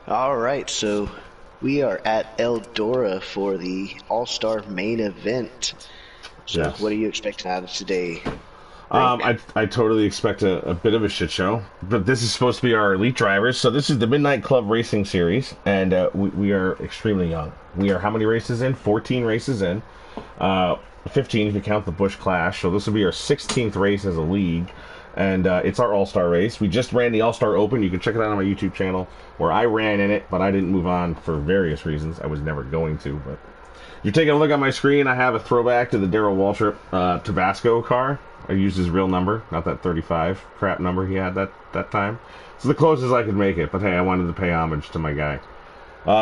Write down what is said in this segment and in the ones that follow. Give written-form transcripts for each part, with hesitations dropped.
All right, so we are at Eldora for the All Star main event. So, what Yes. are you expecting out of today, Brink? I totally expect a bit of a shit show, but this is supposed to be our elite drivers. So this is the Midnight Club Racing Series, and we are extremely young. We are how many races in? 14 races in. Uh, 15 if you count the Bush Clash. So this will be our 16th race as a league, and it's our All Star race. We just ran the All Star Open. You can check it out on my YouTube channel where I ran in it, but I didn't move on for various reasons. I was never going to, but you're taking a look at my screen. I have a throwback to the Darrell Waltrip Tabasco car. I used his real number, not that 35 crap number he had that time. It's the closest I could make it, but hey, I wanted to pay homage to my guy.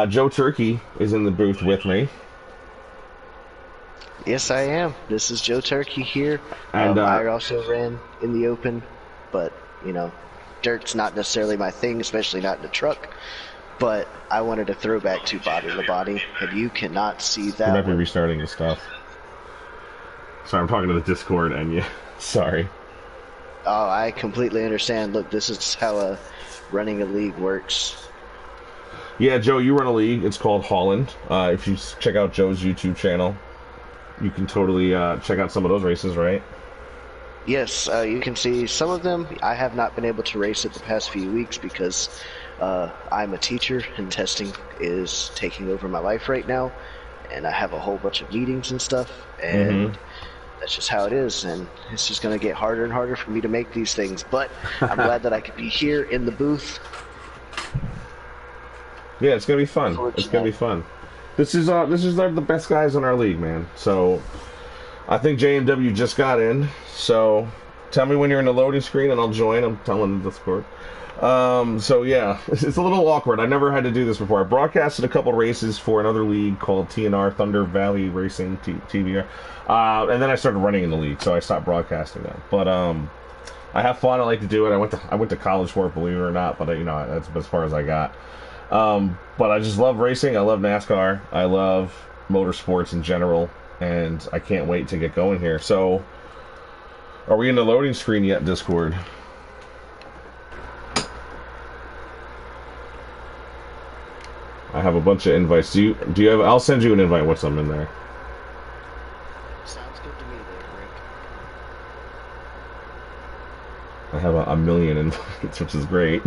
Joe Turkey is in the booth with me, Yes, I am. This is Joe Turkey here. and I also ran in the Open, but you know, dirt's not necessarily my thing, especially not in a truck. But I wanted to throw back to Body to Body, and you cannot see he might that be one. restarting the stuff. Sorry, I'm talking to the Discord, and yeah, sorry. Oh, I completely understand. Look, this is how running a league works. Yeah, Joe, you run a league. It's called Holland. If you check out Joe's YouTube channel, you can totally check out some of those races, right? Yes, you can see some of them. I have not been able to race it the past few weeks because I'm a teacher and testing is taking over my life right now, and I have a whole bunch of meetings and stuff, Mm-hmm. and that's just how it is, and it's just going to get harder and harder for me to make these things. But I'm glad that I could be here in the booth Yeah, it's gonna be fun. for It's gonna be tonight. fun. This is the best guys in our league, man. So I think JMW just got in. So tell me when you're in the loading screen, and I'll join. I'm telling the Discord. So yeah, it's a little awkward. I never had to do this before. I broadcasted a couple races for another league called TNR Thunder Valley Racing TVR, and then I started running in the league, so I stopped broadcasting them. But I have fun. I like to do it. I went to college for it, believe it or not. But that's as far as I got. But I just love racing. I love NASCAR. I love motorsports in general, and I can't wait to get going here. So, are we in the loading screen yet, Discord? I have a bunch of invites. Do you have? I'll send you an invite once I'm in there. Sounds good to me there, Brink. I have a million invites, which is great.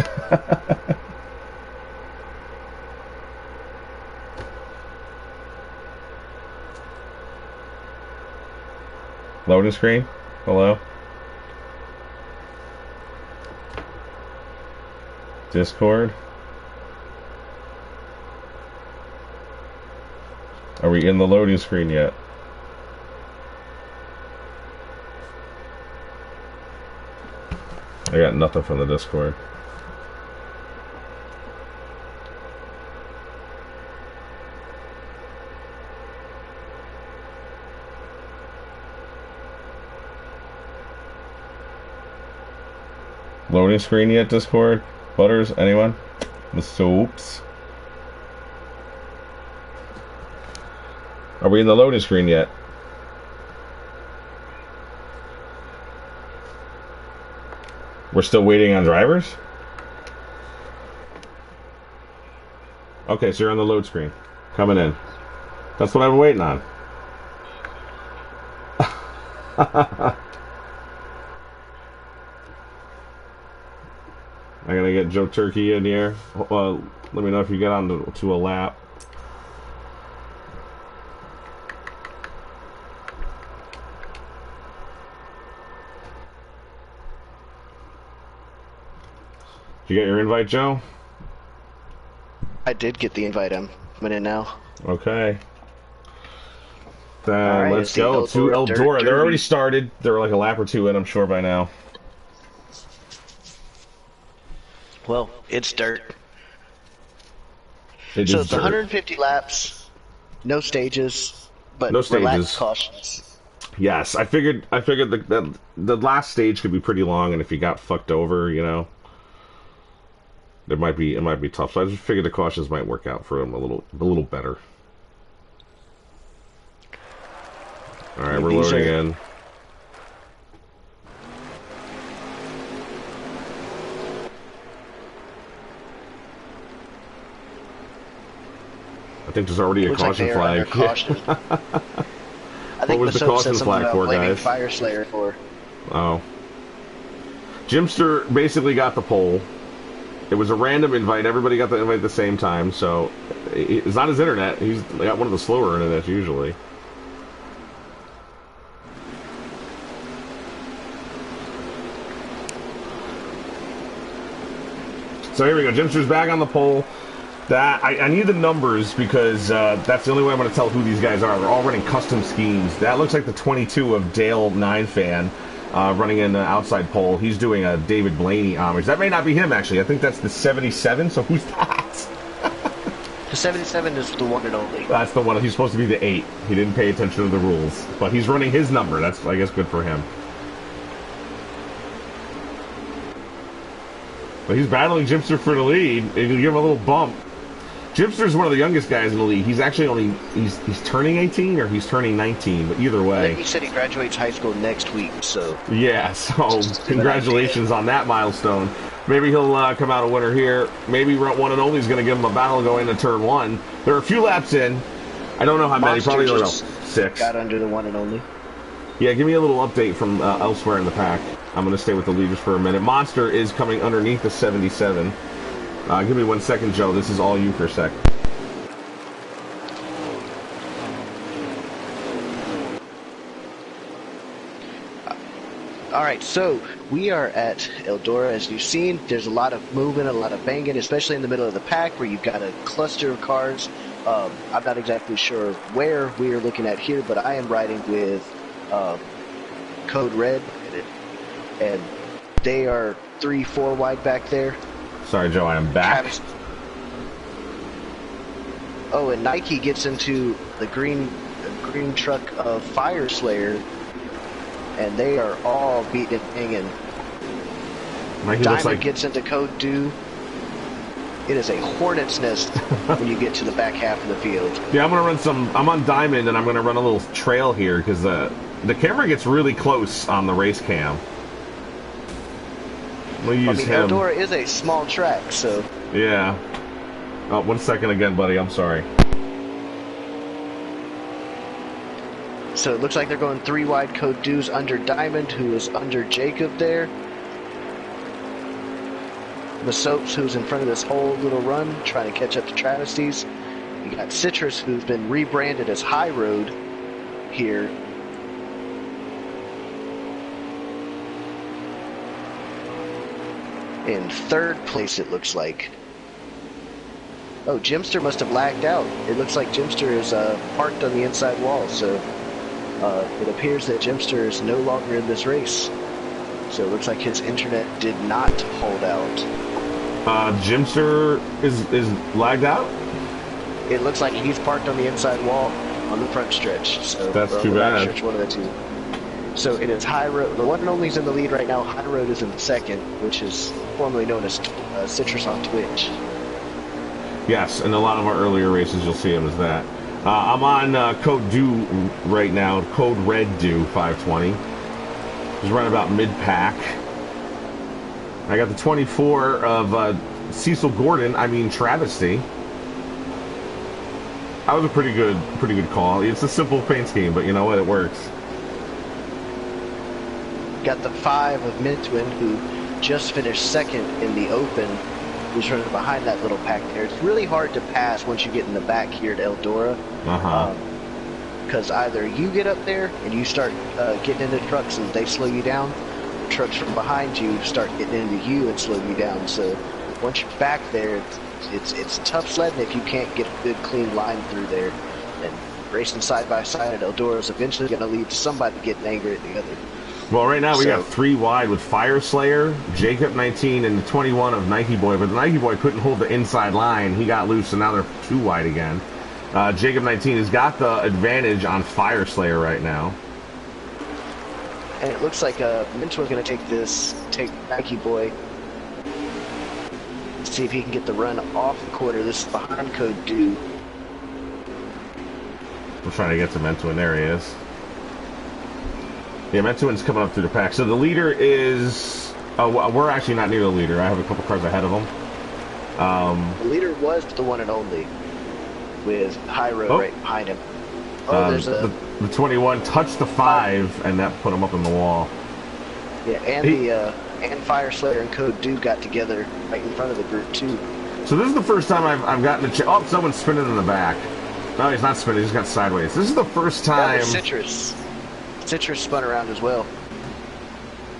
Loading screen. Hello. Discord. Are we in the loading screen yet? I got nothing from the Discord. Loading screen yet, Discord? Butters, anyone? The soaps? Are we in the loading screen yet? We're still waiting on drivers? Okay, so you're on the load screen. Coming in. That's what I've been waiting on. I gotta get Joe Turkey in here. Let me know if you get on to a lap. Did you get your invite, Joe? I did get the invite. I'm coming in now. Okay. All Then right, let's it's the go to Eldora Dirt Eldora. They're already Derby. started. They're like a lap or two in, I'm sure by now. Well, it's dirt. It So is it's dirt. 150 laps, no stages, but No relaxed stages. cautions. Yes, I figured that the last stage could be pretty long, and if you got fucked over, it might be tough. So I just figured the cautions might work out for him a little better. All I right, mean, we're these loading are in. I think there's already a Looks like caution they are under flag. caution. Yeah. I think What was the Masoap said caution something flag about for, blaming guys? Fire Slayer for. Oh. Jimster basically got the pole. It was a random invite. Everybody got the invite at the same time, so it's not his internet. He's got one of the slower internets usually. So here we go. Jimster's back on the pole. That I need the numbers because that's the only way I'm going to tell who these guys are. They're all running custom schemes. That looks like the 22 of Dale 9fan running in the outside pole. He's doing a David Blaney homage. That may not be him, actually. I think that's the 77, so who's that? The 77 is the one and only. That's the one. He's supposed to be the 8. He didn't pay attention to the rules. But he's running his number. That's, I guess, good for him. But he's battling Jimster for the lead. And you give him a little bump. Jimster's one of the youngest guys in the league. He's actually only he's turning 18 or he's turning 19, but either way. I think he said he graduates high school next week, so yeah. So congratulations on that milestone. Maybe he'll come out a winner here. Maybe one and only is going to give him a battle going into turn 1. There are a few laps in. I don't know how many. Probably about 6. Got under the one and only. Yeah, give me a little update from elsewhere in the pack. I'm going to stay with the leaders for a minute. Monster is coming underneath the 77. Give me 1 second, Joe. This is all you for a sec. All right, so we are at Eldora. As you've seen, there's a lot of movement, a lot of banging, especially in the middle of the pack where you've got a cluster of cars. I'm not exactly sure where we are looking at here, but I am riding with Code Red, and they are 3-4 wide back there. Sorry, Joe, I am back. Oh, and Nike gets into the green truck of Fire Slayer, and they are all beating and banging. Diamond gets into Code Do. It is a hornet's nest when you get to the back half of the field. Yeah, I'm gonna run some. I'm on Diamond, and I'm gonna run a little trail here because the camera gets really close on the race cam. We'll use him. Eldora is a small track, so. Yeah. Oh, 1 second again, buddy. I'm sorry. So it looks like they're going 3 wide. Code Do's under Diamond, who is under Jacob there. Masoaps, who's in front of this whole little run, trying to catch up to Travesties. You got Citrus, who's been rebranded as High Road here. In third place, it looks like. Oh, Jimster must have lagged out. It looks like Jimster is parked on the inside wall, so it appears that Jimster is no longer in this race. So it looks like his internet did not hold out. Jimster is lagged out? It looks like he's parked on the inside wall on the front stretch. So that's too bad. Stretch, one of the two. So it is High Road. The one and only is in the lead right now. High Road is in the second, which is formerly known as Citrus on Twitch. Yes, in a lot of our earlier races, you'll see him as that. I'm on Code Do right now. Code Red Do 520. He's running about mid-pack. I got the 24 of Cecil Gordon. I mean Travesty. That was a pretty good call. It's a simple paint scheme, but you know what? It works. Got the 5 of Mintwin, who just finished second in the Open, who's running behind that little pack there. It's really hard to pass once you get in the back here at Eldora. Because either you get up there and you start getting into trucks and they slow you down, or trucks from behind you start getting into you and slow you down. So once you're back there, it's tough sledding if you can't get a good clean line through there. And racing side by side at Eldora is eventually going to lead to somebody getting angry at the other. Well, right now we got 3 wide with Fire Slayer, Jacob 19, and the 21 of Nike Boy. But the Nike Boy couldn't hold the inside line. He got loose, and now they're 2 wide again. Jacob 19 has got the advantage on Fire Slayer right now. And it looks like Minto's going to take Nike Boy. See if he can get the run off the quarter. This is behind Code Do. We're trying to get to Mentuin. There he is. Yeah, Mentuin's coming up through the pack. So the leader is... Oh, we're actually not near the leader. I have a couple cars ahead of him. The leader was the one and only. with High Road Oh, right behind him. Oh, there's a the 21 touched the 5, and that put him up in the wall. yeah, and He, the and Fire Slayer and Code Dude got together right in front of the group too. so this is the first time I've gotten a oh, someone's spinning in the back. No, he's not spinning. He's got sideways. This is the first time. Citrus spun around as well.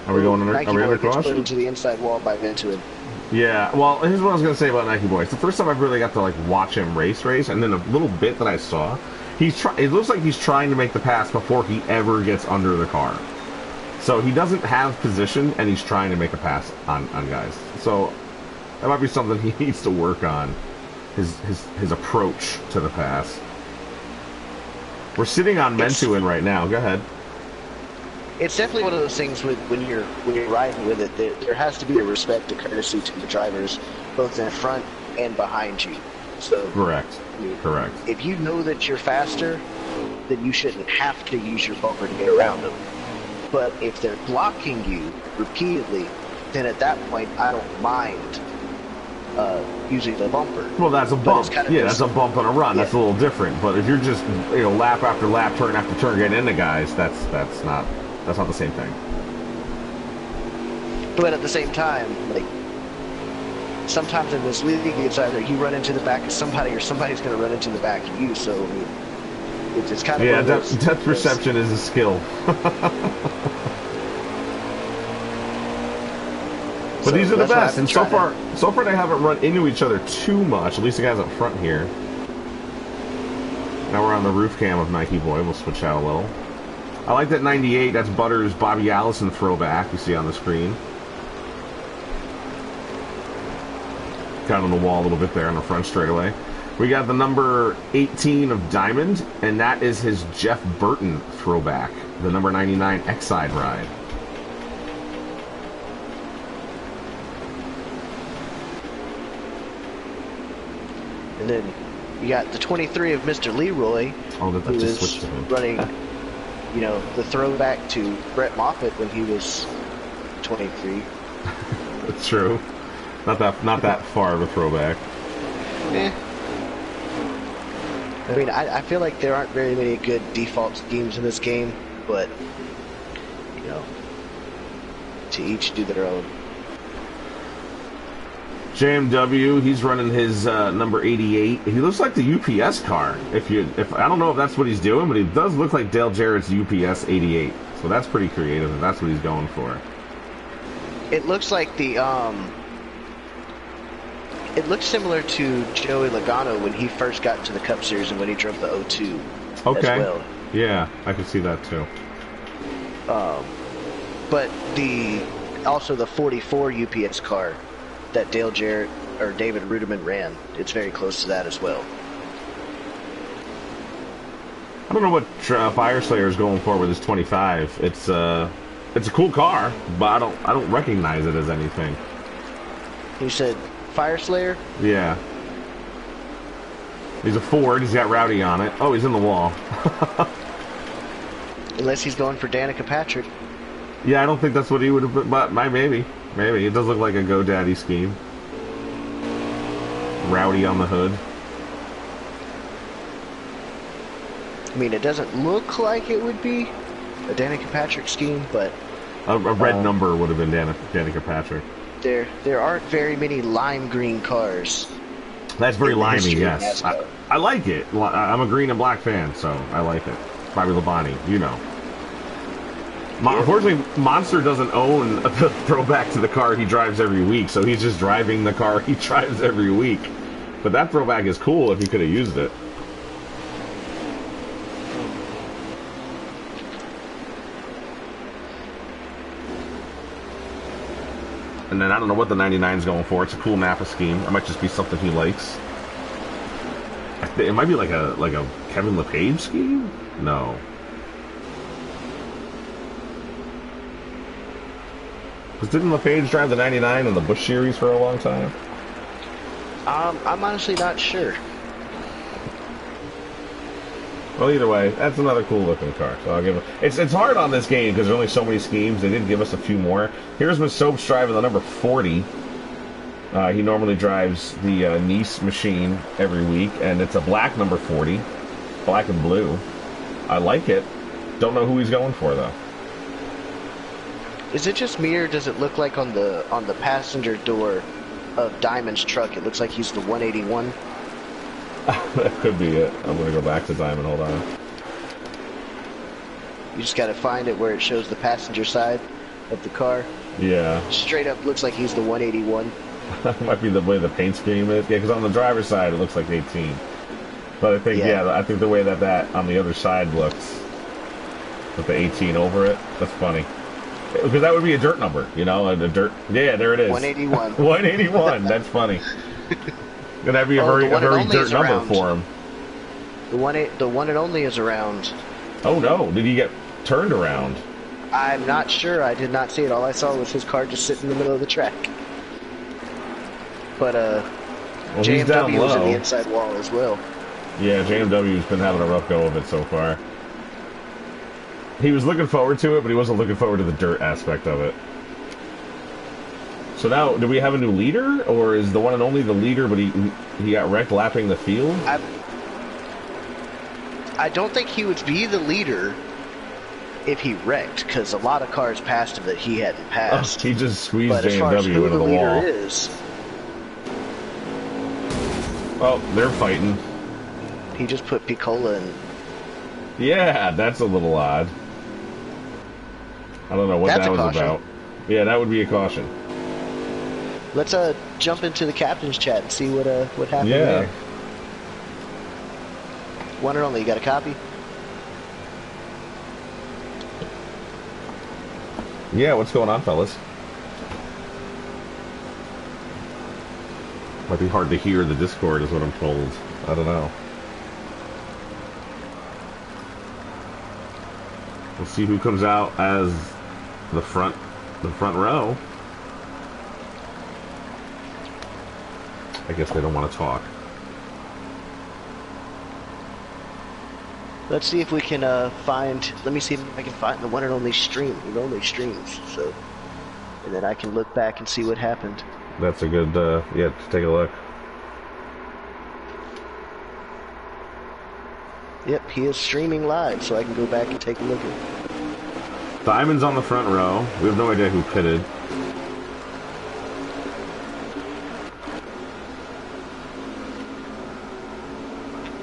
Are we going under? Nike Are we Boy under gets cross? put into the inside wall by Ventuin. Yeah. Well, here's what I was gonna say about Nike Boy. It's the first time I've really got to like watch him race, and then a little bit that I saw, it looks like he's trying to make the pass before he ever gets under the car. So he doesn't have position, and he's trying to make a pass on guys. So that might be something he needs to work on. His approach to the pass. We're sitting on Mentuin right now. Go ahead. It's definitely one of those things when you're riding with it, there has to be a respect, a courtesy to the drivers, both in front and behind you. So Correct. Correct. if you know that you're faster, then you shouldn't have to use your bumper to get around them. But if they're blocking you repeatedly, then at that point I don't mind using the bumper. Well, that's a bump. Kind of Yeah, that's a bump and a run. Yeah. That's a little different. But if you're just lap after lap, turn after turn, getting into guys, that's not the same thing. But at the same time, like sometimes in this league, it's either you run into the back of somebody or somebody's going to run into the back of you. So I mean, it's kind of yeah. Depth perception is a skill. But these are the best, and so far they haven't run into each other too much. At least the guys up front here. Now we're on the roof cam of Nike Boy. We'll switch out a little. I like that 98. That's Butters' Bobby Allison throwback you see on the screen. Kind of on the wall a little bit there on the front straightaway. We got the number 18 of Diamond, and that is his Jeff Burton throwback. The number 99 X-Side ride. And then you got the 23 of Mr. Leroy, who is running, the throwback to Brett Moffitt when he was 23. That's true. Not that far of a throwback. Eh. I mean, I feel like there aren't very many good default schemes in this game, but to each do their own. JMW, he's running his number 88. He looks like the UPS car. If I don't know if that's what he's doing, but he does look like Dale Jarrett's UPS 88. So that's pretty creative, and that's what he's going for. It looks like it looks similar to Joey Logano when he first got into the Cup Series and when he drove the 02. Okay. As well. Yeah, I could see that too. But also the 44 UPS car that Dale Jarrett or David Ruderman ran, it's very close to that as well. I don't know what Fire Slayer is going for with his 25. It's a cool car, but I don't recognize it as anything. You said Fire Slayer? Yeah. He's a Ford. He's got Rowdy on it. Oh, he's in the wall. Unless he's going for Danica Patrick. Yeah, I don't think that's what he would have put, but maybe. Maybe. It does look like a GoDaddy scheme. Rowdy on the hood. I mean, it doesn't look like it would be a Danica Patrick scheme, but... A red number would have been Danica Patrick. There aren't very many lime green cars. That's very limey, yes. I like it. I'm a green and black fan, so I like it. Bobby Labonte, you know. Unfortunately, Monster doesn't own the throwback to the car he drives every week, so he's just driving the car he drives every week. But that throwback is cool if he could have used it. And then I don't know what the 99 is going for. It's a cool Napa scheme. It might just be something he likes. It might be like a Kevin LePage scheme? No. Because didn't LePage drive the 99 in the Busch Series for a long time? I'm honestly not sure. Well, either way, that's another cool looking car. So I'll give it. It's hard on this game because there's only so many schemes. They did give us a few more. Here's Miss Soaps driving the number 40. He normally drives the Nice machine every week, and it's a black number 40, black and blue. I like it. Don't know who he's going for though. Is it just me, or does it look like on the passenger door of Diamond's truck, it looks like he's the 181? That could be it. I'm gonna go back to Diamond. Hold on. You just gotta find it where it shows the passenger side of the car. Yeah. Straight up looks like he's the 181. Might be the way the paint scheme is. Yeah, because on the driver's side it looks like 18. But I think, yeah, I think the way that on the other side looks, with the 18 over it, that's funny. Because that would be a dirt number, you know, a dirt. Yeah, there it is. 181. 181. That's funny. And that'd be a very dirt number for him. The one and only is around. Oh no! Did he get turned around? I'm not sure. I did not see it. All I saw was his car just sitting in the middle of the track. But well, JMW was in the inside wall as well. Yeah, JMW's been having a rough go of it so far. He was looking forward to it, but he wasn't looking forward to the dirt aspect of it. So now, do we have a new leader, or is the one and only the leader, but he got wrecked lapping the field? I don't think he would be the leader if he wrecked, because a lot of cars passed him that he hadn't passed. Oh, he just squeezed but JMW into the wall. Is, oh, they're fighting. He just put Piccola in. Yeah, that's a little odd. I don't know what that was about. Yeah, that would be a caution. Let's jump into the captain's chat and see what happened there. One and only, you got a copy? Yeah, what's going on, fellas? Might be hard to hear the Discord, is what I'm told. I don't know. We'll see who comes out as the front row. I guess they don't want to talk. Let's see if we can find. Let me see if I can find the one and only stream. He only streams, so, and then I can look back and see what happened. That's a good. Yeah, take a look. Yep, he is streaming live, so I can go back and take a look at it. Diamond's on the front row. We have no idea who pitted.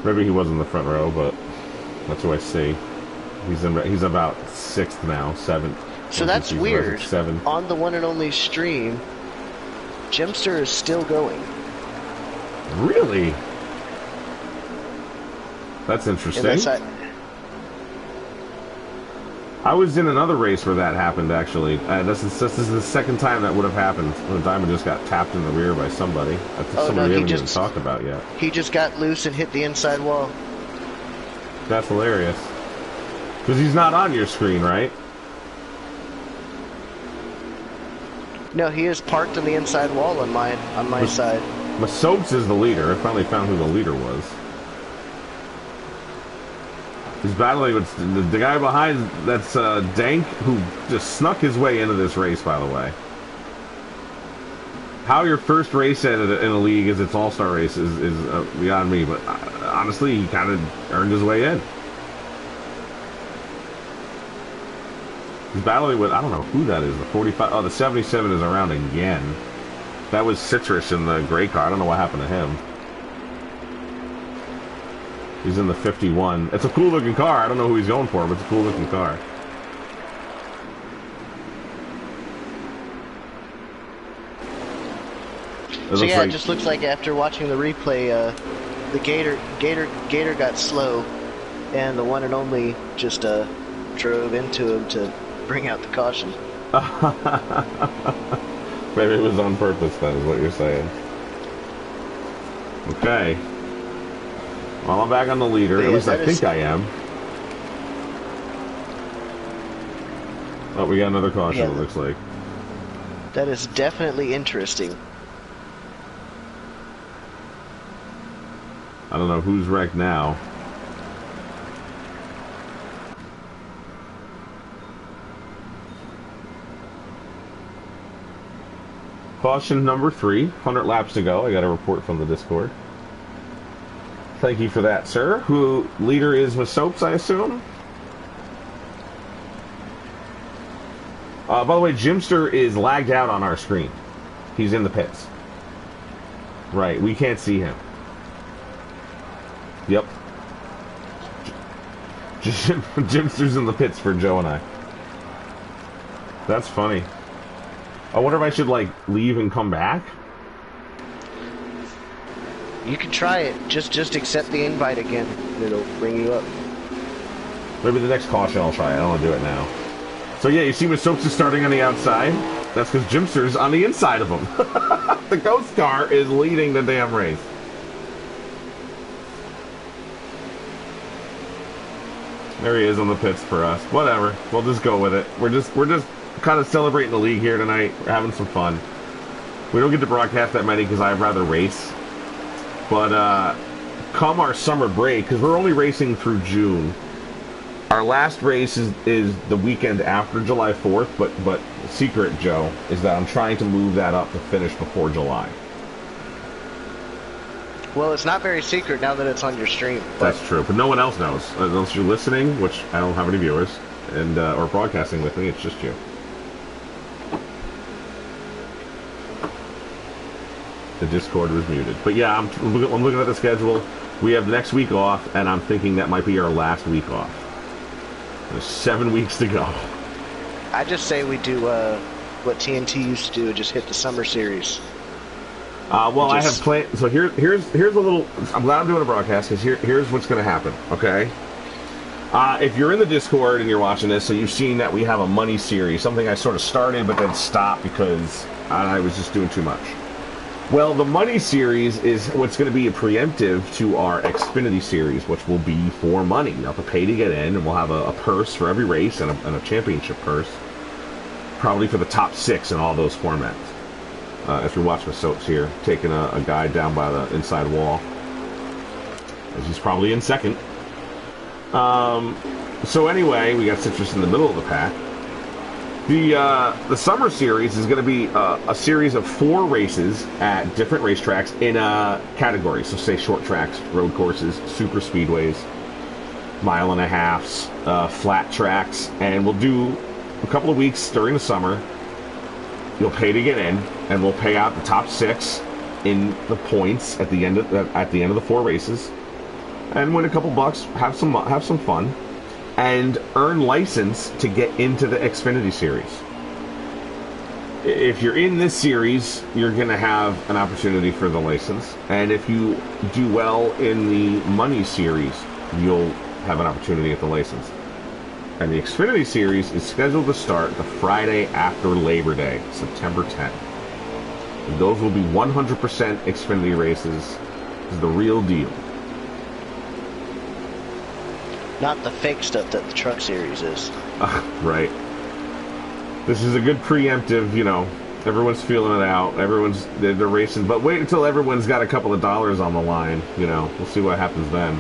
Maybe he was in the front row, but that's who I see. He's about 6th now, 7th. So that's weird. 7. On the one and only stream, Gemster is still going. Really? That's interesting. I was in another race where that happened, actually. This is the second time that would have happened. When Diamond just got tapped in the rear by somebody. I think somebody we haven't even talked about yet. He just got loose and hit the inside wall. That's hilarious. Because he's not on your screen, right? No, he is parked on the inside wall on my side. Masopes is the leader. I finally found who the leader was. He's battling with the guy behind. That's Dank, who just snuck his way into this race, by the way. How your first race in a league is its all-star race is beyond me, but honestly, he kind of earned his way in. He's battling with, I don't know who that is, the 45, oh, the 77 is around again. That was Citrus in the gray car. I don't know what happened to him. He's in the 51. It's a cool-looking car. I don't know who he's going for, but it's a cool-looking car. So yeah, it just looks like after watching the replay, the Gator got slow, and the one and only just drove into him to bring out the caution. Maybe it was on purpose, then, is what you're saying. Okay. Well, I'm back on the leader. At least I think I am. Oh, we got another caution, it looks like. That is definitely interesting. I don't know who's wrecked now. Caution number 3, 100 laps to go. I got a report from the Discord. Thank you for that, sir. Who leader is with Soaps, I assume? By the way, Jimster is lagged out on our screen. He's in the pits. Right, we can't see him. Yep. Jimster's in the pits for Joe and I. That's funny. I wonder if I should, like, leave and come back? You can try it. Just accept the invite again. It'll bring you up. Maybe the next caution I'll try it. I don't want to do it now. So yeah, you see when Soaps is starting on the outside? That's because Jimster's on the inside of him. The ghost car is leading the damn race. There he is on the pits for us. Whatever. We'll just go with it. We're just kind of celebrating the league here tonight. We're having some fun. We don't get to broadcast that many because I'd rather race. But come our summer break, because we're only racing through June. Our last race is the weekend after July 4th, but secret, Joe, is that I'm trying to move that up to finish before July. Well, it's not very secret now that it's on your stream. That's true, but no one else knows. Unless you're listening, which I don't have any viewers, and or broadcasting with me, it's just you. The Discord was muted. But yeah, I'm looking at the schedule. We have next week off, and I'm thinking that might be our last week off. There's 7 weeks to go. I just say we do what TNT used to do, just hit the summer series. Well, I have planned. So here's a little. I'm glad I'm doing a broadcast because here's what's going to happen. Okay. If you're in the Discord and you're watching this, so you've seen that we have a money series, something I sort of started but then stopped because I was just doing too much. Well, the money series is what's going to be a preemptive to our Xfinity series, which will be for money. You have to pay to get in, and we'll have a purse for every race and a championship purse, probably for the top 6 in all those formats. If you're watching with Soaps here, taking a guy down by the inside wall, as he's probably in second. So anyway, we got Citrus in the middle of the pack. The summer series is going to be a series of 4 races at different racetracks in a category. So say short tracks, road courses, super speedways, 1.5 miles, flat tracks, and we'll do a couple of weeks during the summer. You'll pay to get in, and we'll pay out the top 6 in the points at the end of the 4 races, and win a couple bucks, have some fun, and earn license to get into the Xfinity series. If you're in this series, you're going to have an opportunity for the license, and if you do well in the money series, you'll have an opportunity at the license. And the Xfinity series is scheduled to start the Friday after Labor Day, September 10th. And those will be 100% Xfinity races. This is the real deal. Not the fake stuff that the truck series is. Right. This is a good preemptive, you know, everyone's feeling it out, they're racing, but wait until everyone's got a couple of dollars on the line, you know, we'll see what happens then.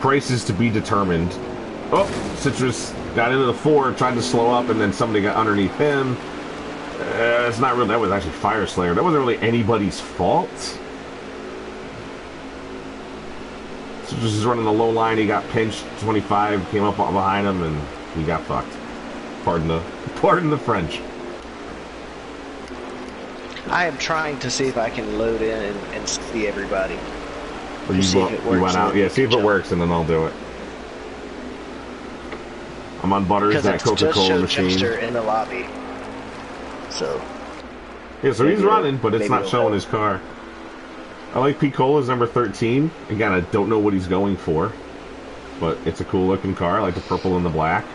Prices to be determined. Oh, Citrus got into the 4, tried to slow up, and then somebody got underneath him. It's not really, that was actually Fire Slayer. That wasn't really anybody's fault. Citrus is running the low line, he got pinched, 25, came up behind him, and he got fucked. Pardon the French. I am trying to see if I can load in and see everybody. Well, you went out. Yeah, see if it works, and then I'll do it. I'm on Butters, that Coca-Cola machine. Jimster in the lobby. So. Yeah, so he's running, but it's not showing his car. I like Picola's number 13. Again, I don't know what he's going for, but it's a cool looking car. I like the purple and the black.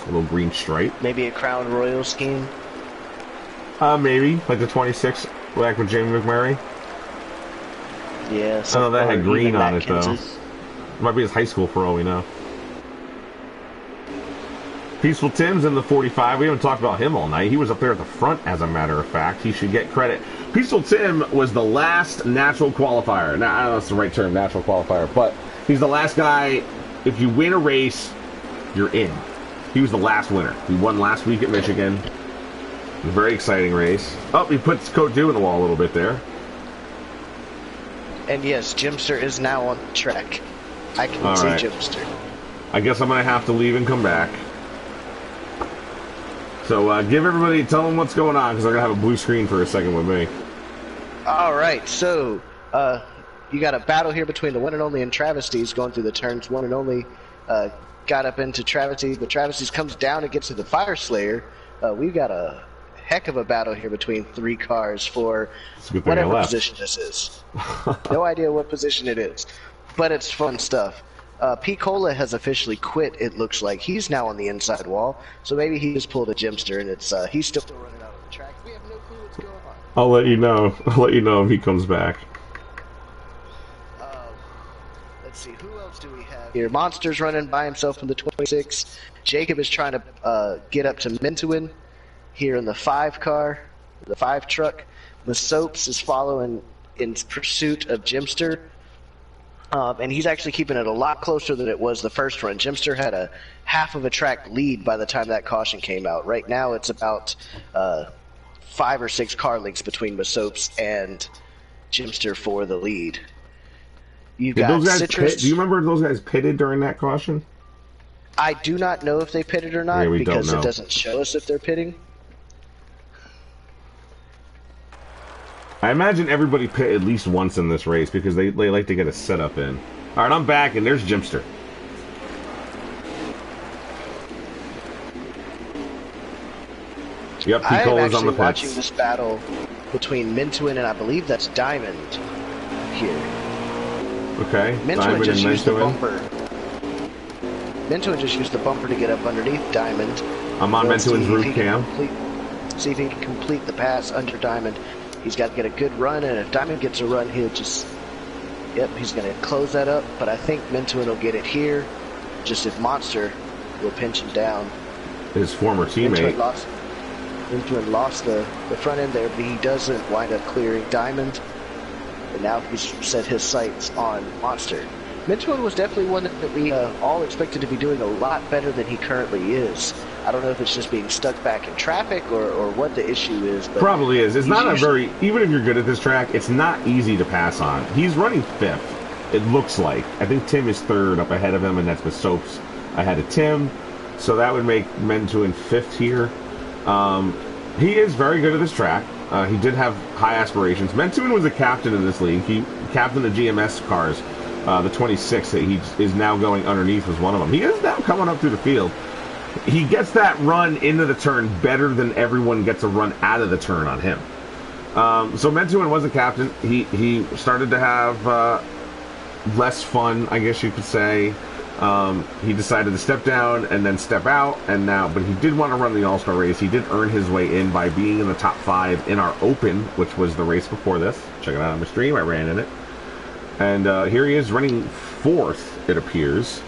A little green stripe. Maybe a Crown Royal scheme? Maybe. Like the 26, back with Jamie McMurray. Yeah. I know that had green on it, though. It might be his high school for all we know. Peaceful Tim's in the 45. We haven't talked about him all night. He was up there at the front, as a matter of fact. He should get credit. Peaceful Tim was the last natural qualifier. Now, I don't know if that's the right term, natural qualifier, but he's the last guy. If you win a race, you're in. He was the last winner. He won last week at Michigan. Very exciting race. Oh, he puts Code 2 in the wall a little bit there. And yes, Jimster is now on the track. I can All see right. Jimster. I guess I'm going to have to leave and come back. So give everybody, tell them what's going on, because I'm going to have a blue screen for a second with me. All right, so you got a battle here between the one and only and Travesties going through the turns. One and only got up into Travesties, but Travesties comes down and gets to the Fire Slayer. We've got a heck of a battle here between three cars for whatever position this is. No idea what position it is, but it's fun stuff. P. Cola has officially quit, it looks like. He's now on the inside wall, so maybe he just pulled a Jimster, and it's he's still running out of the track. We have no clue what's going on. I'll let you know. I'll let you know if he comes back. Let's see, who else do we have here? Monster's running by himself in the 26. Jacob is trying to get up to Mentuin here in the 5 car, the 5 truck. The Soaps is following in pursuit of Jimster. And he's actually keeping it a lot closer than it was the first run. Jimster had a half of a track lead by the time that caution came out. Right now it's about 5 or 6 car lengths between Masopes and Jimster for the lead. You got those guys Citrus. Do you remember those guys pitted during that caution? I do not know if they pitted or not because it doesn't show us if they're pitting. I imagine everybody pit at least once in this race because they like to get a setup in. All right, I'm back, and there's Jimster. Yep, Picola's on the pits. I'm watching this battle between Mentuin and I believe that's Diamond here. Okay, Mentuin just used the bumper. Mentuin just used the bumper to get up underneath Diamond. I'm on Mentuin's roof cam. See if he can complete the pass under Diamond. He's got to get a good run, and if Diamond gets a run, he'll just... Yep, he's going to close that up, but I think Mentuin will get it here. Just if Monster will pinch him down. His former teammate. Mentuin lost the front end there, but he doesn't wind up clearing Diamond. And now he's set his sights on Monster. Mentuin was definitely one that we all expected to be doing a lot better than he currently is. I don't know if it's just being stuck back in traffic or what the issue is. But probably is. It's not even if you're good at this track, it's not easy to pass on. He's running 5th, it looks like. I think Tim is 3rd up ahead of him, and that's with Soaps ahead of Tim. So that would make Mentuin 5th here. He is very good at this track. He did have high aspirations. Mentuin was a captain in this league. He captained the GMS cars. The 26 that he is now going underneath was one of them. He is now coming up through the field. He gets that run into the turn better than everyone gets a run out of the turn on him. So Mentuin was a captain. He started to have less fun, I guess you could say. He decided to step down and then step out, but he did want to run the All Star race. He did earn his way in by being in the top 5 in our Open, which was the race before this. Check it out on my stream. I ran in it. And here he is running 4th, it appears.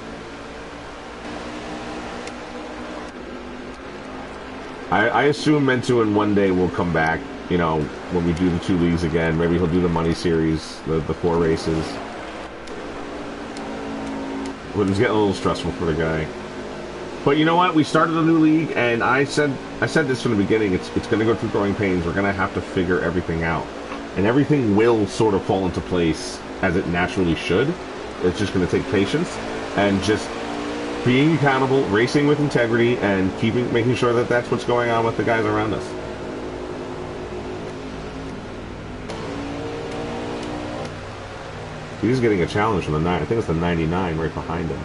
I assume Mentuin one day will come back, you know, when we do the 2 leagues again. Maybe he'll do the money series, the 4 races. But it's getting a little stressful for the guy. But you know what? We started a new league, and I said this from the beginning. It's going to go through growing pains. We're going to have to figure everything out. And everything will sort of fall into place as it naturally should. It's just going to take patience and just being accountable, racing with integrity, and making sure that that's what's going on with the guys around us. He's getting a challenge from the 9. I think it's the 99 right behind him.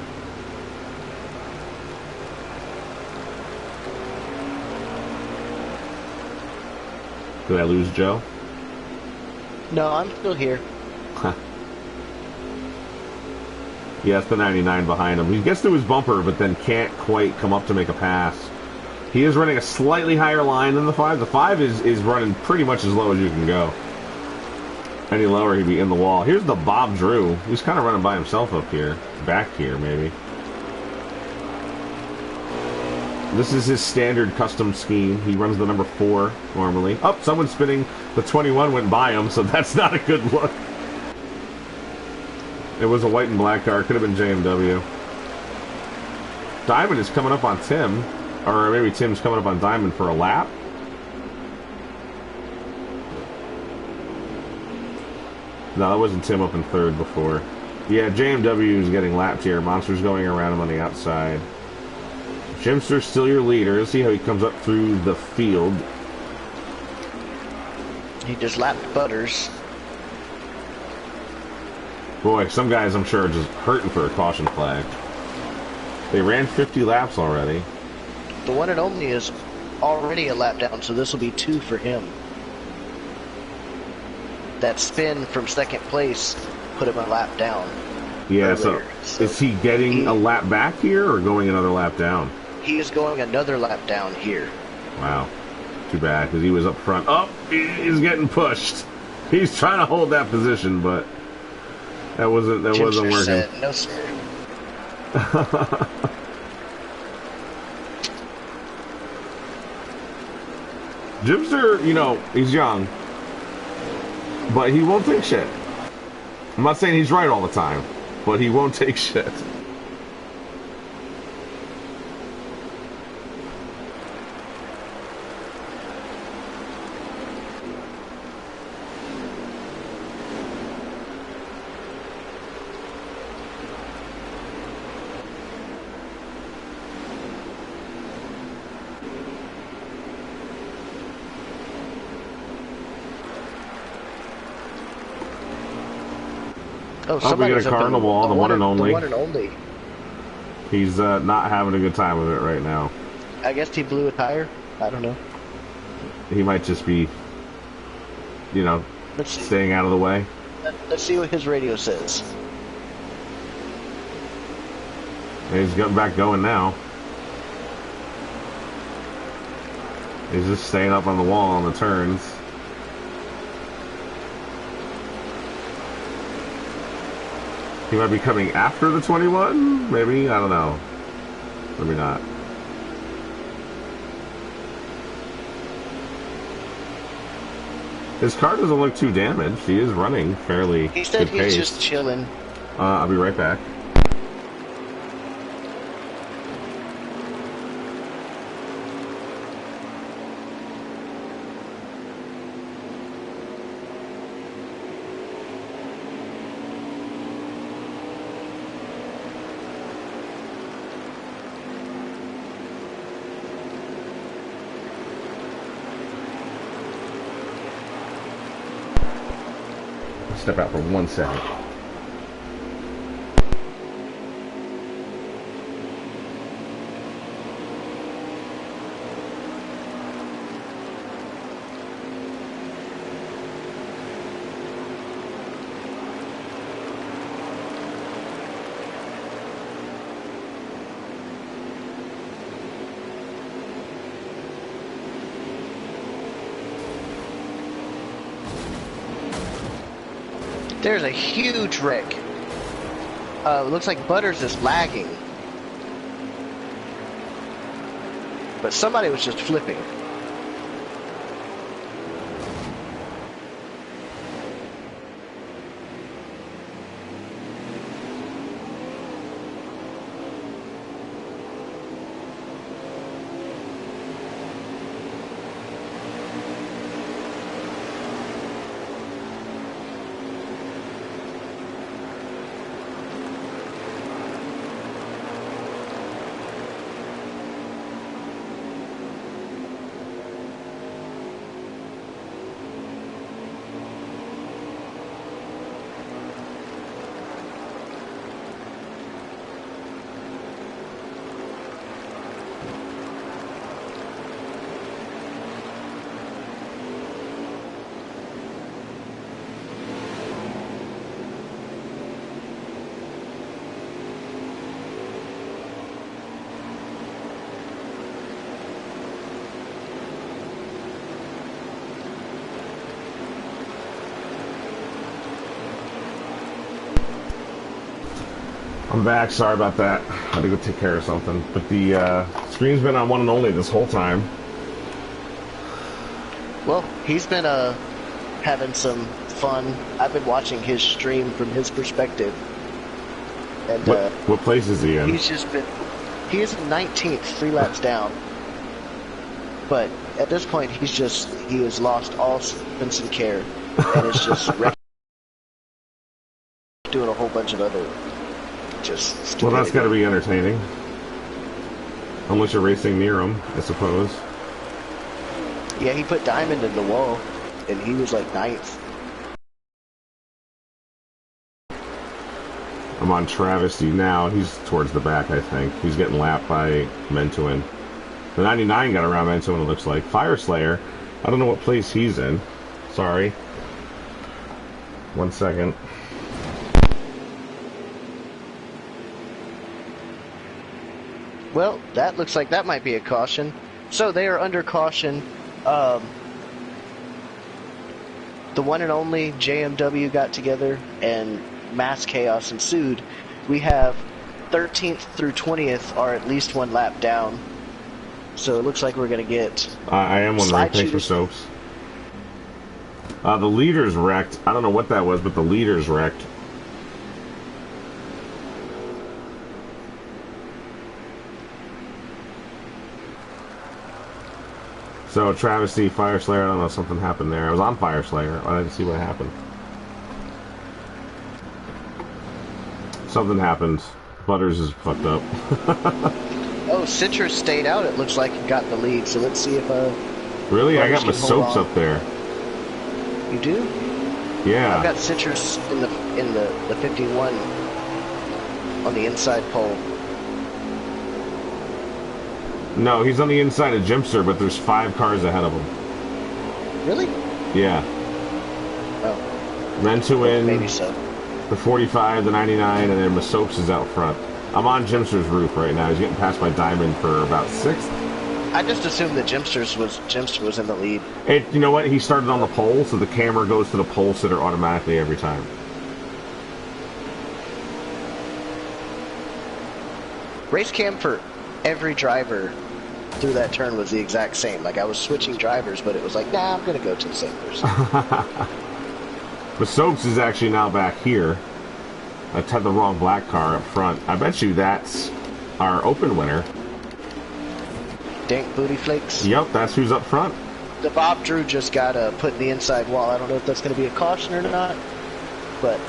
Did I lose Joe? No, I'm still here. Yeah, it's the 99 behind him. He gets to his bumper, but then can't quite come up to make a pass. He is running a slightly higher line than the 5. The 5 is running pretty much as low as you can go. Any lower, he'd be in the wall. Here's the Bob Drew. He's kind of running by himself up here. Back here, maybe. This is his standard custom scheme. He runs the number 4 normally. Oh, someone's spinning. The 21 went by him, so that's not a good look. It was a white and black car. Could have been JMW. Diamond is coming up on Tim. Or maybe Tim's coming up on Diamond for a lap. No, that wasn't Tim up in third before. Yeah, JMW is getting lapped here. Monster's going around him on the outside. Jimster's still your leader. Let's see how he comes up through the field. He just lapped Butters. Boy, some guys I'm sure are just hurting for a caution flag. They ran 50 laps already. The one and only is already a lap down, so this will be 2 for him. That spin from second place put him a lap down. Yeah, earlier. so is he getting a lap back here or going another lap down? He is going another lap down here. Wow. Too bad, because he was up front. Oh, he's getting pushed. He's trying to hold that position, but that wasn't working. Said, no, sir. Jimster, you know, he's young, but he won't take shit. I'm not saying he's right all the time, but he won't take shit. Oh, we get a car on the wall, the one and only. The one and only. He's not having a good time with it right now. I guess he blew a tire. I don't know. He might just be, you know, staying out of the way. Let's see what his radio says. He's getting back going now. He's just staying up on the wall on the turns. He might be coming after the 21? Maybe? I don't know. Maybe not. His car doesn't look too damaged. He is running fairly He said good pace. he's just chilling. I'll be right back. Step out for 1 second. There's a huge wreck. Looks like Butters is lagging. But somebody was just flipping. I'm back. Sorry about that. I had to go take care of something. But the screen's been on one and only this whole time. Well, he's been having some fun. I've been watching his stream from his perspective. And what place is he in? He is 19th, 3 laps down. But at this point, he has lost all sense and care, and it's just doing a whole bunch of other just stupidity. Well, that's got to be entertaining. Unless you're racing near him, I suppose. Yeah, he put Diamond in the wall, and he was like 9th. I'm on Travesty now. He's towards the back, I think. He's getting lapped by Mentuin. The 99 got around Mentuin, it looks like. Fire Slayer, I don't know what place he's in. Sorry. 1 second. Well, that looks like that might be a caution. So they are under caution. The one and only JMW got together and mass chaos ensued. We have 13th through 20th are at least 1 lap down. So it looks like we're going to get... I am wondering. Thanks for soaps. The leader's wrecked. I don't know what that was, but the leader's wrecked. So, Travesty, Fire Slayer, I don't know, something happened there. I was on Fire Slayer. I didn't see what happened. Something happened. Butters is fucked up. Oh, Citrus stayed out, it looks like, and got the lead. So let's see if... Really? I got my soaps up there. You do? Yeah. I've got Citrus in the 51 on the inside pole. No, he's on the inside of Jimster, but there's 5 cars ahead of him. Really? Yeah. Oh. Mentuin, maybe so. The 45, the 99, and then Masopes is out front. I'm on Jimster's roof right now. He's getting passed by Diamond for about 6th. I just assumed that Jimster was in the lead. You know what? He started on the pole, so the camera goes to the pole sitter automatically every time. Race cam for every driver through that turn was the exact same. Like, I was switching drivers, but it was like, nah, I'm going to go to the same person. But Soaps is actually now back here. I had the wrong black car up front. I bet you that's our open winner. Dank Booty Flakes? Yep, that's who's up front. The Bob Drew just got put in the inside wall. I don't know if that's going to be a caution or not, but...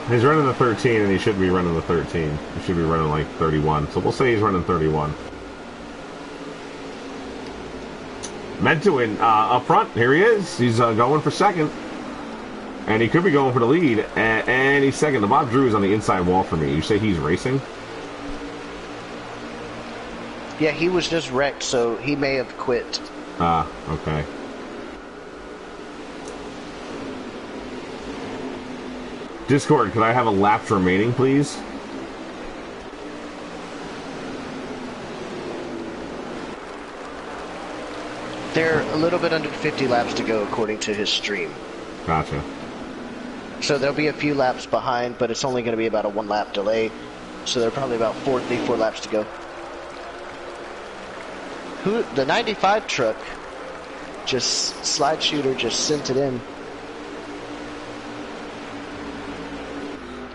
He's running the 13, and he shouldn't be running the 13. He should be running like 31. So we'll say he's running 31. Mentuin up front. Here he is. He's going for 2nd. And he could be going for the lead. And he's 2nd. The Bob Drew is on the inside wall for me. You say he's racing? Yeah, he was just wrecked, so he may have quit. Ah, okay. Discord, could I have a lap remaining, please? They're a little bit under 50 laps to go, according to his stream. Gotcha. So there'll be a few laps behind, but it's only going to be about a 1 lap delay. So they're probably about 4 laps to go. The 95 truck, just slide shooter, just sent it in.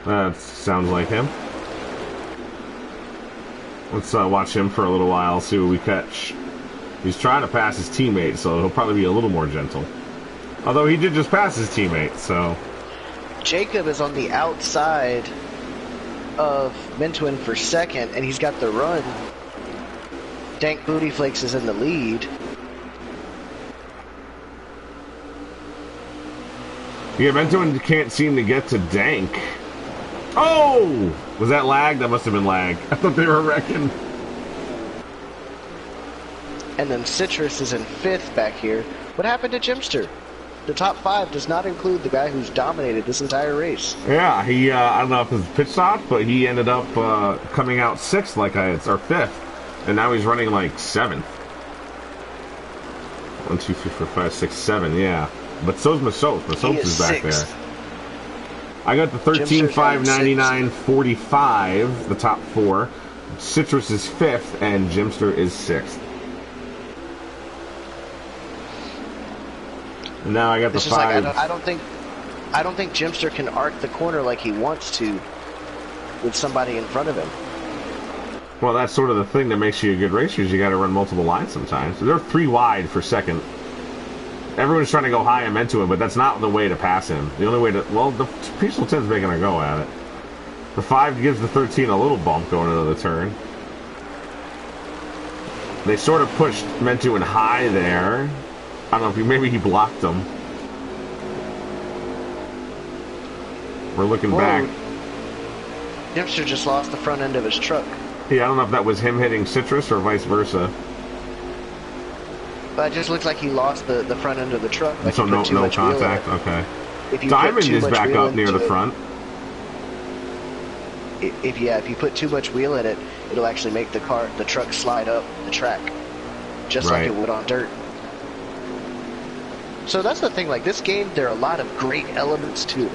That sounds like him. Let's watch him for a little while, see what we catch. He's trying to pass his teammate, so he'll probably be a little more gentle. Although he did just pass his teammate, so... Jacob is on the outside of Mentuin for 2nd, and he's got the run. Dank Booty Flakes is in the lead. Yeah, Mentuin can't seem to get to Dank. Oh! Was that lag? That must have been lag. I thought they were wrecking. And then Citrus is in 5th back here. What happened to Jimster? The top 5 does not include the guy who's dominated this entire race. Yeah, he, I don't know if it's pitch stop, but he ended up coming out 6th, or 5th. And now he's running like 7th. 1, 2, 3, 4, 5, 6, 7, yeah. But so's Masopes. Masopes is back 6th. There. I got the 13, 5, 99, 45, the top 4. Citrus is 5th, and Jimster is 6th. And now I got the 5. Like, I don't think Jimster can arc the corner like he wants to with somebody in front of him. Well, that's sort of the thing that makes you a good racer is you got to run multiple lines sometimes. So they're 3 wide for 2nd. Everyone's trying to go high and into him, but that's not the way to pass him. The only way to... Well, the Peaceful Tim's making a go at it. The 5 gives the 13 a little bump going into the turn. They sort of pushed Mentuin high there. I don't know if maybe he blocked him. We're looking back. Dempster just lost the front end of his truck. Yeah, I don't know if that was him hitting Citrus or vice versa. But it just looks like he lost the front end of the truck. Like so no contact. Okay. If Diamond is back up near the front. If you put too much wheel in it, it'll actually make the truck slide up the track, just like it would on dirt. So that's the thing. Like this game, there are a lot of great elements to it.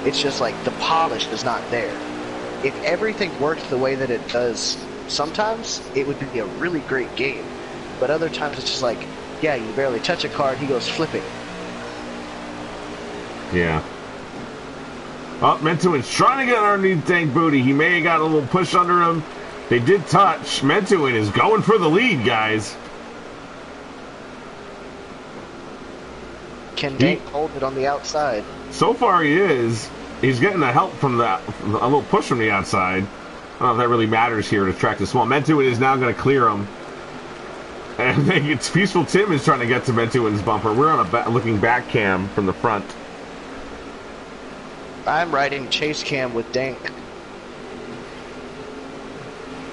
It's just like the polish is not there. If everything worked the way that it does, sometimes it would be a really great game. But other times it's just like, yeah, you barely touch a car and he goes flipping. Yeah. Oh, Mentuin's trying to get underneath Dank Booty. He may have got a little push under him. They did touch. Mentuin is going for the lead, guys. Can Dank hold it on the outside? So far he is. He's getting the help from a little push from the outside. I don't know if that really matters here to track the small. Mentuin is now going to clear him. And it's Peaceful Tim is trying to get to Mentuin's bumper. We're on a looking back cam from the front. I'm riding chase cam with Dank.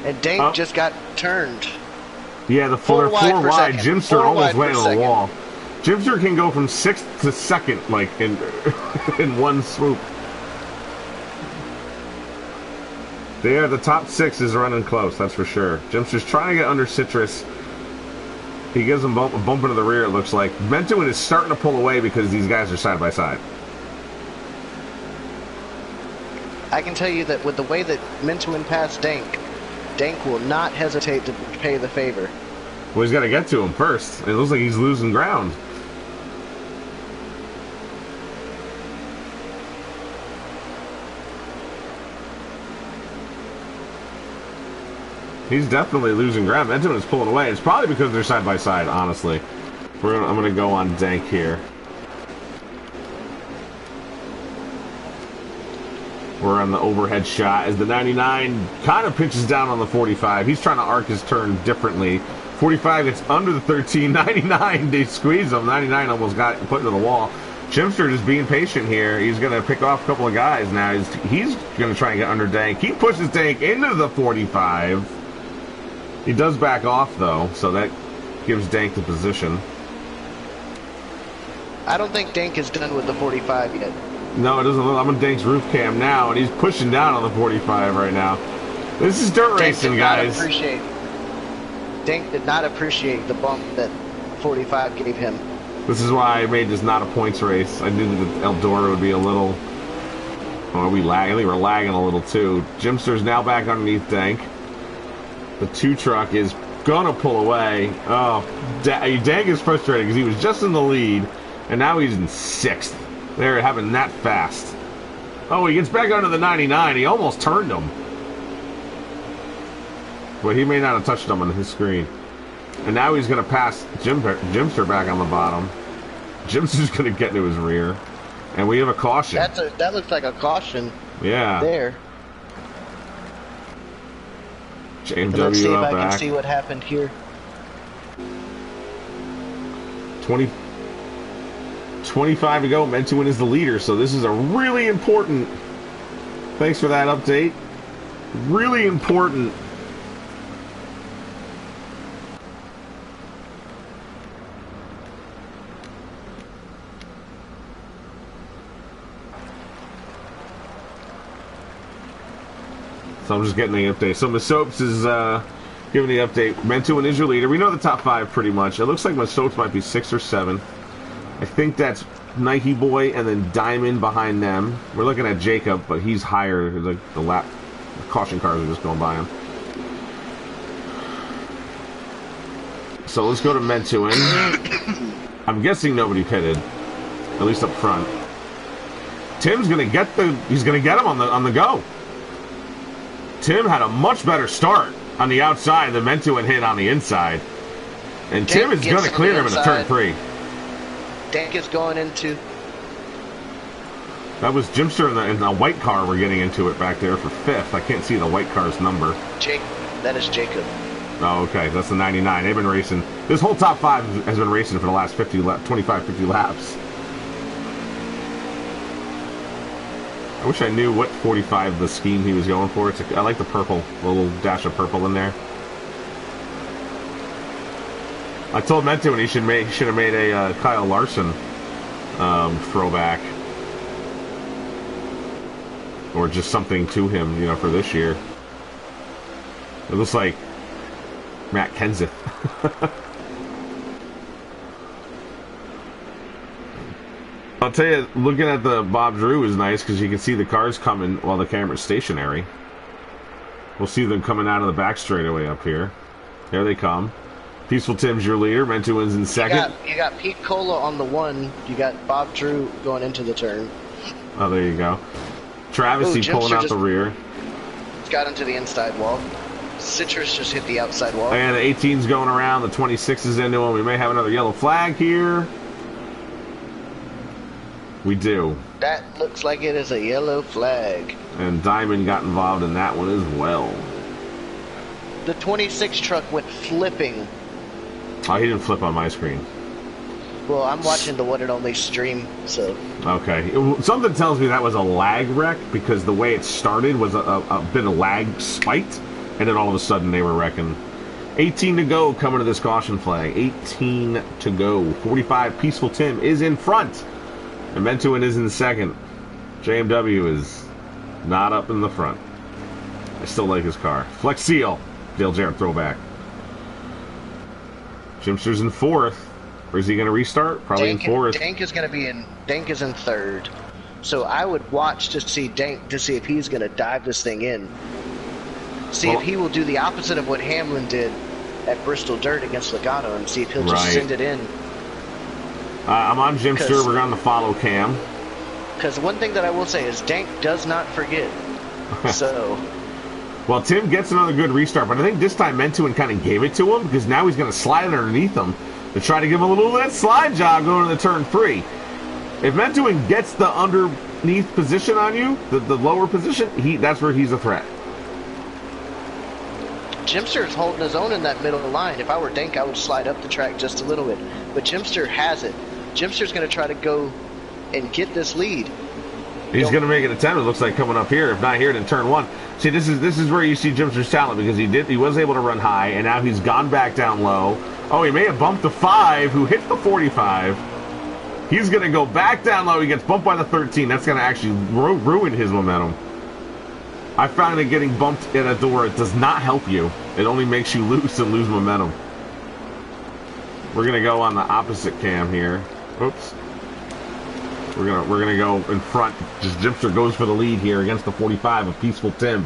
And Dank just got turned. Yeah, the four wide. Jimster almost went on the wall. Jimster can go from 6th to 2nd, like, in in one swoop. Yeah, the top 6 is running close, that's for sure. Jimster's trying to get under Citrus. He gives him a bump into the rear, it looks like. Mentuin is starting to pull away because these guys are side by side. I can tell you that with the way that Mentuin passed Dank, Dank will not hesitate to pay the favor. Well, he's got to get to him first. It looks like he's losing ground. He's definitely losing ground. Mentuin is pulling away. It's probably because they're side by side, honestly. I'm going to go on Dank here. We're on the overhead shot as the 99 kind of pitches down on the 45. He's trying to arc his turn differently. 45 gets under the 13. 99, they squeeze him. 99 almost got put into the wall. Jimster just being patient here. He's going to pick off a couple of guys now. He's going to try and get under Dank. He pushes Dank into the 45. He does back off, though, so that gives Dank the position. I don't think Dank is done with the 45 yet. No, it doesn't look. I'm on Dank's roof cam now, and he's pushing down on the 45 right now. This is dirt racing, guys. Dank did not appreciate the bump that 45 gave him. This is why I made this not a points race. I knew that Eldora would be a little... Oh, we lag. I think we're lagging a little, too. Jimster's now back underneath Dank. The 2 truck is gonna pull away. Oh, Dank is frustrated because he was just in the lead, and now he's in 6th. They're having that fast. Oh, he gets back under the 99. He almost turned him. But he may not have touched him on his screen. And now he's going to pass Jimster back on the bottom. Jimster's going to get into his rear. And we have a caution. That looks like a caution. Yeah. There. JMW let's see if I back. can see what happened here. 25 to go. Mentuin is the leader, so this is a really important... Thanks for that update. Really important. So I'm just getting the update. So Masopes is giving the update. Mentuin is your leader. We know the top 5 pretty much. It looks like Masopes might be 6 or 7. I think that's Nike Boy and then Diamond behind them. We're looking at Jacob, but he's higher. Like the caution cars are just going by him. So let's go to Mentuin. I'm guessing nobody pitted, at least up front. Tim's gonna get he's gonna get him on the go. Tim had a much better start on the outside than Mentuin hit on the inside. And Tim is going to clear him in the turn 3. Dank is going into. That was Jimster in the white car. We're getting into it back there for 5th. I can't see the white car's number. That is Jacob. Oh, okay. That's the 99. They've been racing. This whole top 5 has been racing for the last 25, 50 laps. I wish I knew what 45 the scheme he was going for. I like the purple, the little dash of purple in there. I told Mento he should have made a Kyle Larson throwback, or just something to him, you know, for this year. It looks like Matt Kenseth. I'll tell you, looking at the Bob Drew is nice because you can see the cars coming while the camera's stationary. We'll see them coming out of the back straightaway up here. There they come. Peaceful Tim's your leader. Mento wins in second. You got Pete Cola on the 1. You got Bob Drew going into the turn. Oh, there you go. Travis, he pulling out the rear. Got into the inside wall. Citrus just hit the outside wall. And the 18's going around. The 26 is into him. We may have another yellow flag here. We do. That looks like it is a yellow flag. And Diamond got involved in that one as well. The 26 truck went flipping. Oh, he didn't flip on my screen. Well, I'm watching the one and only stream, so... Okay. Something tells me that was a lag wreck, because the way it started was a bit of lag spiked, and then all of a sudden they were wrecking. 18 to go coming to this caution flag. 18 to go. 45, Peaceful Tim is in front. And Mentuin is in second. JMW is not up in the front. I still like his car. Flex Seal. Dale Jarrett throwback. Jimster's in 4th. Or is he going to restart? Probably in 4th. Dank is going to be in. Dank is in 3rd. So I would watch to see Dank to see if he's going to dive this thing in. See if he will do the opposite of what Hamlin did at Bristol Dirt against Logano, and see if he'll just send it in. I'm on Jimster. We're on the follow cam. Because one thing that I will say is Dank does not forget. So. Well, Tim gets another good restart, but I think this time Mentuin kind of gave it to him, because now he's going to slide underneath him to try to give him a little bit of that slide job going to the turn 3. If Mentuin gets the underneath position on you, the lower position, that's where he's a threat. Jimster's holding his own in that middle line. If I were Dank, I would slide up the track just a little bit. But Jimster has it. Jimster's going to try to go and get this lead. He's going to make an attempt. It looks like coming up here. If not here, then turn 1. See, this is where you see Jimster's talent, because he was able to run high, and now he's gone back down low. Oh, he may have bumped the 5, who hit the 45. He's going to go back down low. He gets bumped by the 13. That's going to actually ruin his momentum. I found that getting bumped in a door, it does not help you. It only makes you lose momentum. We're going to go on the opposite cam here. Oops. We're gonna go in front. Just Jimster goes for the lead here against the 45 of Peaceful Tim.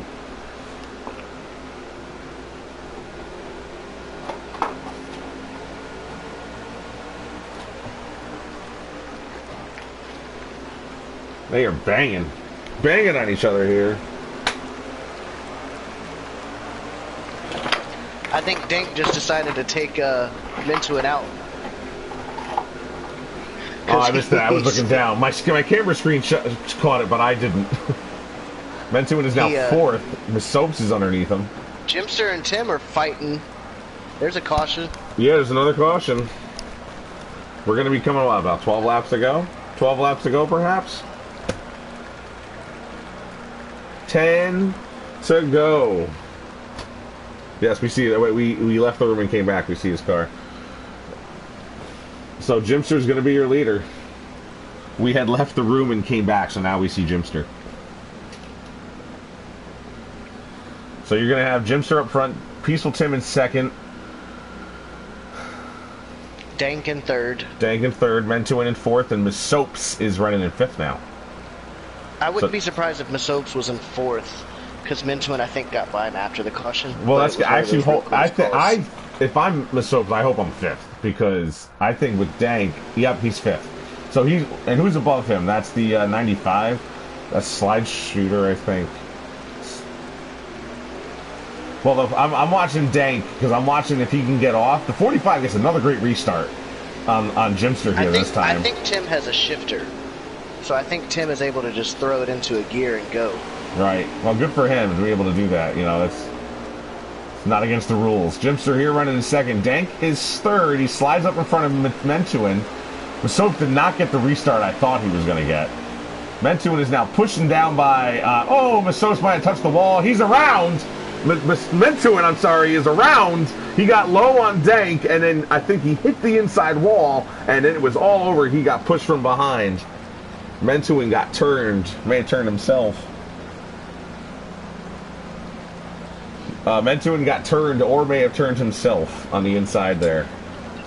They are banging on each other here. I think Dink just decided to take Mentuin out. Oh, I missed that. I was looking down. My camera screen caught it, but I didn't. Mentuin is now 4th. Miss Soaps is underneath him. Jimster and Tim are fighting. There's a caution. Yeah, there's another caution. We're going to be coming, about 12 laps to go? 12 laps to go, perhaps? 10 to go. Yes, we see it. Wait, we left the room and came back. We see his car. So Jimster's going to be your leader. We had left the room and came back, so now we see Jimster. So you're going to have Jimster up front, Peaceful Tim in second. Dank in 3rd. Mentuin in 4th, and Miss Soaps is running in 5th now. I wouldn't be surprised if Miss Soaps was in 4th, because Mentuin, I think, got by him after the caution. Well, that's actually if I'm Miss Soaps, I hope I'm 5th, because I think with Dank, yep, he's 5th. So and who's above him? That's the 95. That's Slide Shooter, I think. Well, I'm watching Dank, because I'm watching if he can get off. The 45 gets another great restart. on Jimster here this I time. think Tim has a shifter, so I think Tim is able to just throw it into a gear and go. Right. Well, good for him to be able to do that. You know, that's not against the rules. Jimster here running in second. Dank is third. He slides up in front of Mentuin. Masope did not get the restart I thought he was going to get. Mentuin is now pushing down by... Masope might have touched the wall. He's around. Mentuin, I'm sorry, is around. He got low on Dank, and then I think he hit the inside wall, and then it was all over. He got pushed from behind. Mentuin got turned. May have turned himself. Mentuin got turned or may have turned himself on the inside there.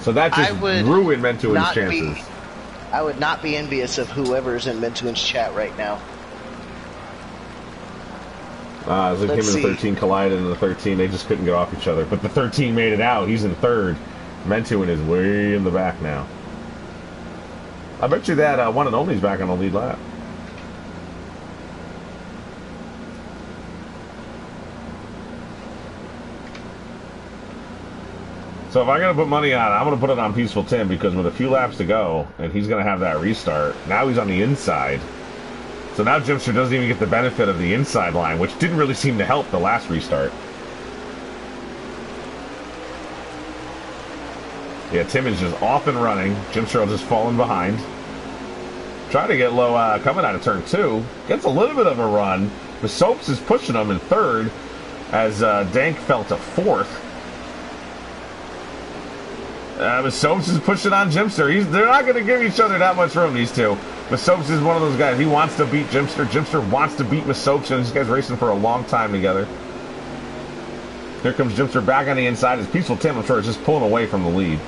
So that just ruined Mentuin's chances. I would not be envious of whoever's in Mentuin's chat right now. So him and the 13 collided, and the 13, they just couldn't get off each other. But the 13 made it out. He's in third. Mentuin is way in the back now. I bet you that one and only's back on the lead lap. So if I gotta put money on it, I'm gonna put it on Peaceful Tim, because with a few laps to go, and he's gonna have that restart. Now he's on the inside. So now Jimster doesn't even get the benefit of the inside line, which didn't really seem to help the last restart. Yeah, Tim is just off and running. Jimster just falling behind. Trying to get low coming out of turn 2. Gets a little bit of a run. But Soaps is pushing him in third as Dank fell to fourth. But Soaps is pushing on Jimster. They're not going to give each other that much room, these two. Masopes is one of those guys. He wants to beat Jimster. Jimster wants to beat Masopes, and these guys racing for a long time together. Here comes Jimster back on the inside. As Peaceful Tim, I'm sure, is just pulling away from the lead.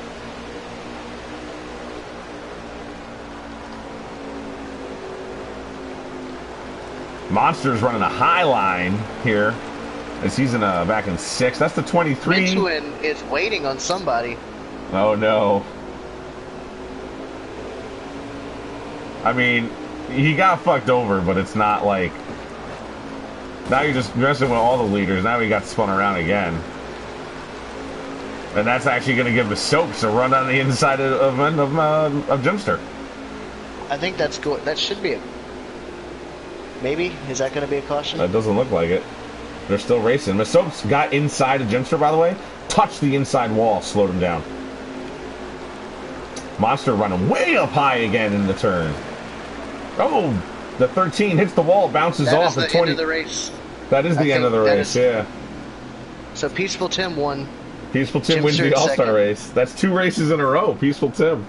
Monster's running a high line here as he's back in 6th. That's the 23. Mentuin is waiting on somebody. Oh, no. I mean, he got fucked over, but it's not like... Now you're just messing with all the leaders. Now he got spun around again. And that's actually going to give the Soaps a run on the inside of Jimster. I think that should be a... Maybe? Is that going to be a caution? That doesn't look like it. They're still racing. The Soaps got inside of Jimster, by the way. Touched the inside wall, slowed him down. Monster running way up high again in the turn. Oh, the 13 hits the wall, bounces off. That is the 20... end of the race. That is the end of the race, yeah. So Peaceful Tim won. Peaceful Tim wins the All Star race. That's 2 races in a row. Peaceful Tim.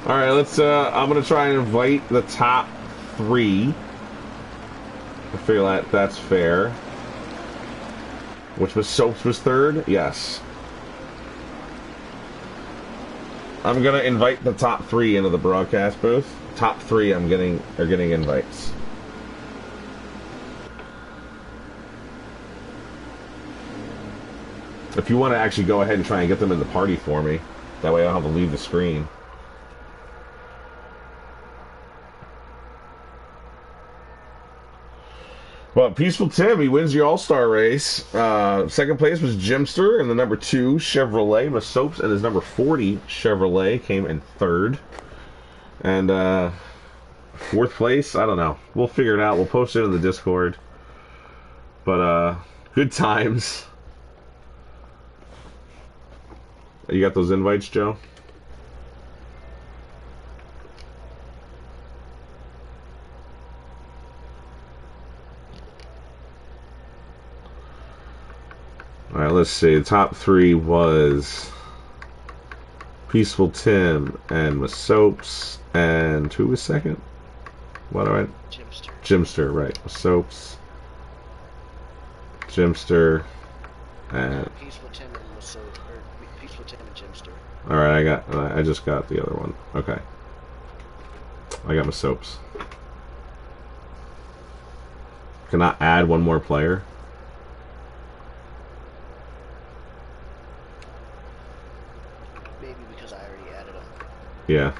All right, let's. I'm gonna try and invite the top 3. I feel like that's fair. Which was Soaps was 3rd. Yes. I'm gonna invite the top 3 into the broadcast booth. Top 3 are getting invites. If you want to actually go ahead and try and get them in the party for me, that way I don't have to leave the screen. Well, Peaceful Tim, he wins the All-Star race. Second place was Jimster, and the number 2 Chevrolet. Masopes and his number 40 Chevrolet came in 3rd. And 4th place, I don't know. We'll figure it out. We'll post it in the Discord. But good times. You got those invites, Joe? All right, let's see. The top 3 was Peaceful Tim and Masopes, and who was second? What do I? Jimster. Jimster, right? Masopes, Jimster, and Peaceful Tim and Masopes, or Peaceful Tim and Jimster. All right, I just got the other one. Okay, I got Masopes. Can I add one more player? Yeah.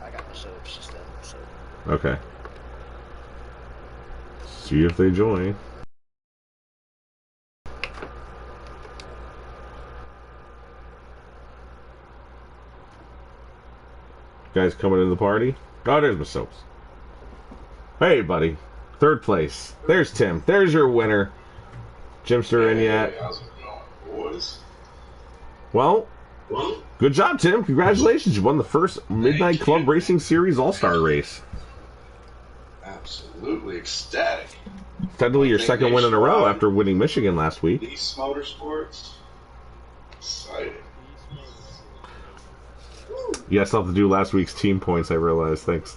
I got my soaps just then, so. Okay. See if they join. guys coming into the party. Oh, there's my soaps. Hey, buddy. Third place. There's Tim. There's your winner. Jimster in yet? How's it going, boys? Well, good job, Tim. Congratulations. You won the first Midnight Club Racing Series All Star race. Absolutely ecstatic. Technically your second win in a row after winning Michigan last week. These Motorsports. Exciting. You still have to do last week's team points, I realized. Thanks.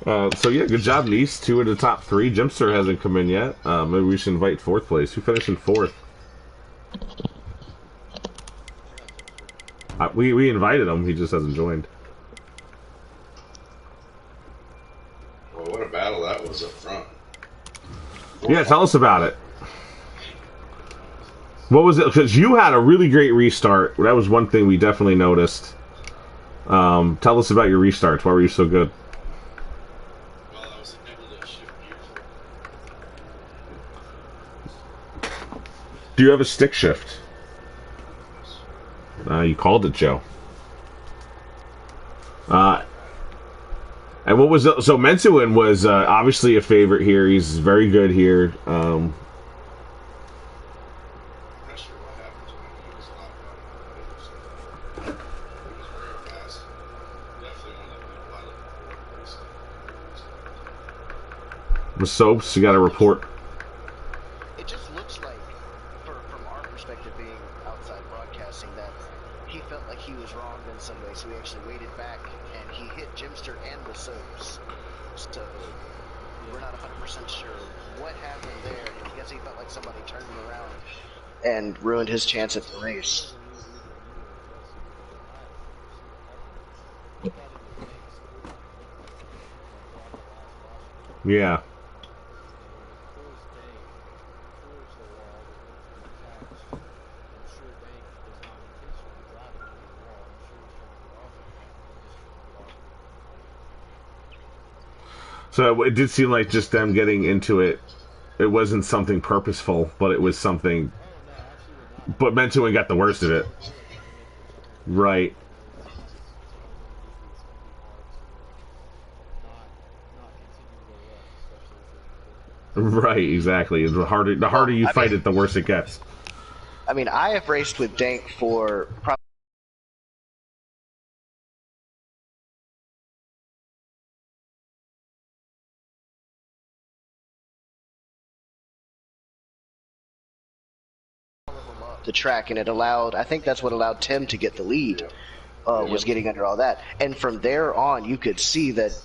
So, yeah, good job, Nice. 2 in the top 3. Jimster hasn't come in yet. Maybe we should invite 4th place. Who finished in 4th? We invited him. He just hasn't joined. Well, what a battle that was up front. Yeah, tell us about it. What was it? Because you had a really great restart. That was one thing we definitely noticed. Tell us about your restarts. Why were you so good? Well, I was able to shift gears. Do you have a stick shift? You called it, Joe. And what was it? So Mensuin was obviously a favorite here. He's very good here. I'm not sure what happened to him. He was a lot better. He was very fast. Definitely one of the pilot before. Miss Soaps, you got a report. It just looks like, from our perspective, being outside broadcasting, that he felt like he was wrong in some way, so he actually waited back and he hit Jimster and the Soaps. So we're not 100% sure what happened there. I guess he felt like somebody turned him around and ruined his chance at the race. Yeah. So it did seem like just them getting into it. It wasn't something purposeful, but it was something. But Mentuin got the worst of it. Right. Right, exactly. The harder you fight it, the worse it gets. I mean, I have raced with Dank for probably the track, and it allowed, I think that's what allowed Tim to get the lead, was getting under all that. And from there on, you could see that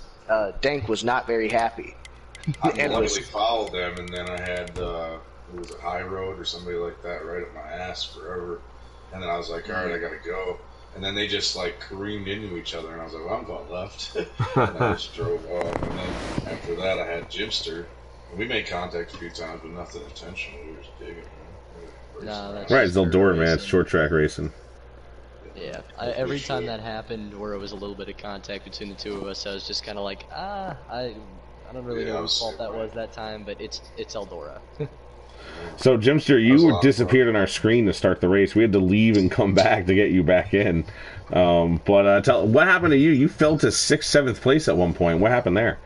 Dank was not very happy. I literally followed them, and then I had, was it High Road or somebody like that right up my ass forever. And then I was like, all right, I gotta go. And then they just like careened into each other, and I was like, well, I'm going left. And I just drove off. And then after that, I had Jimster. And we made contact a few times, but nothing intentional. We were just digging. Right, it's Eldora, man. It's short track racing. Yeah, every time that happened where it was a little bit of contact between the two of us, I was just kind of like, I don't really know whose fault that was that time, but it's Eldora. So, Jimster, you disappeared on our screen to start the race. We had to leave and come back to get you back in. But what happened to you? You fell to 6th, 7th place at one point. What happened there?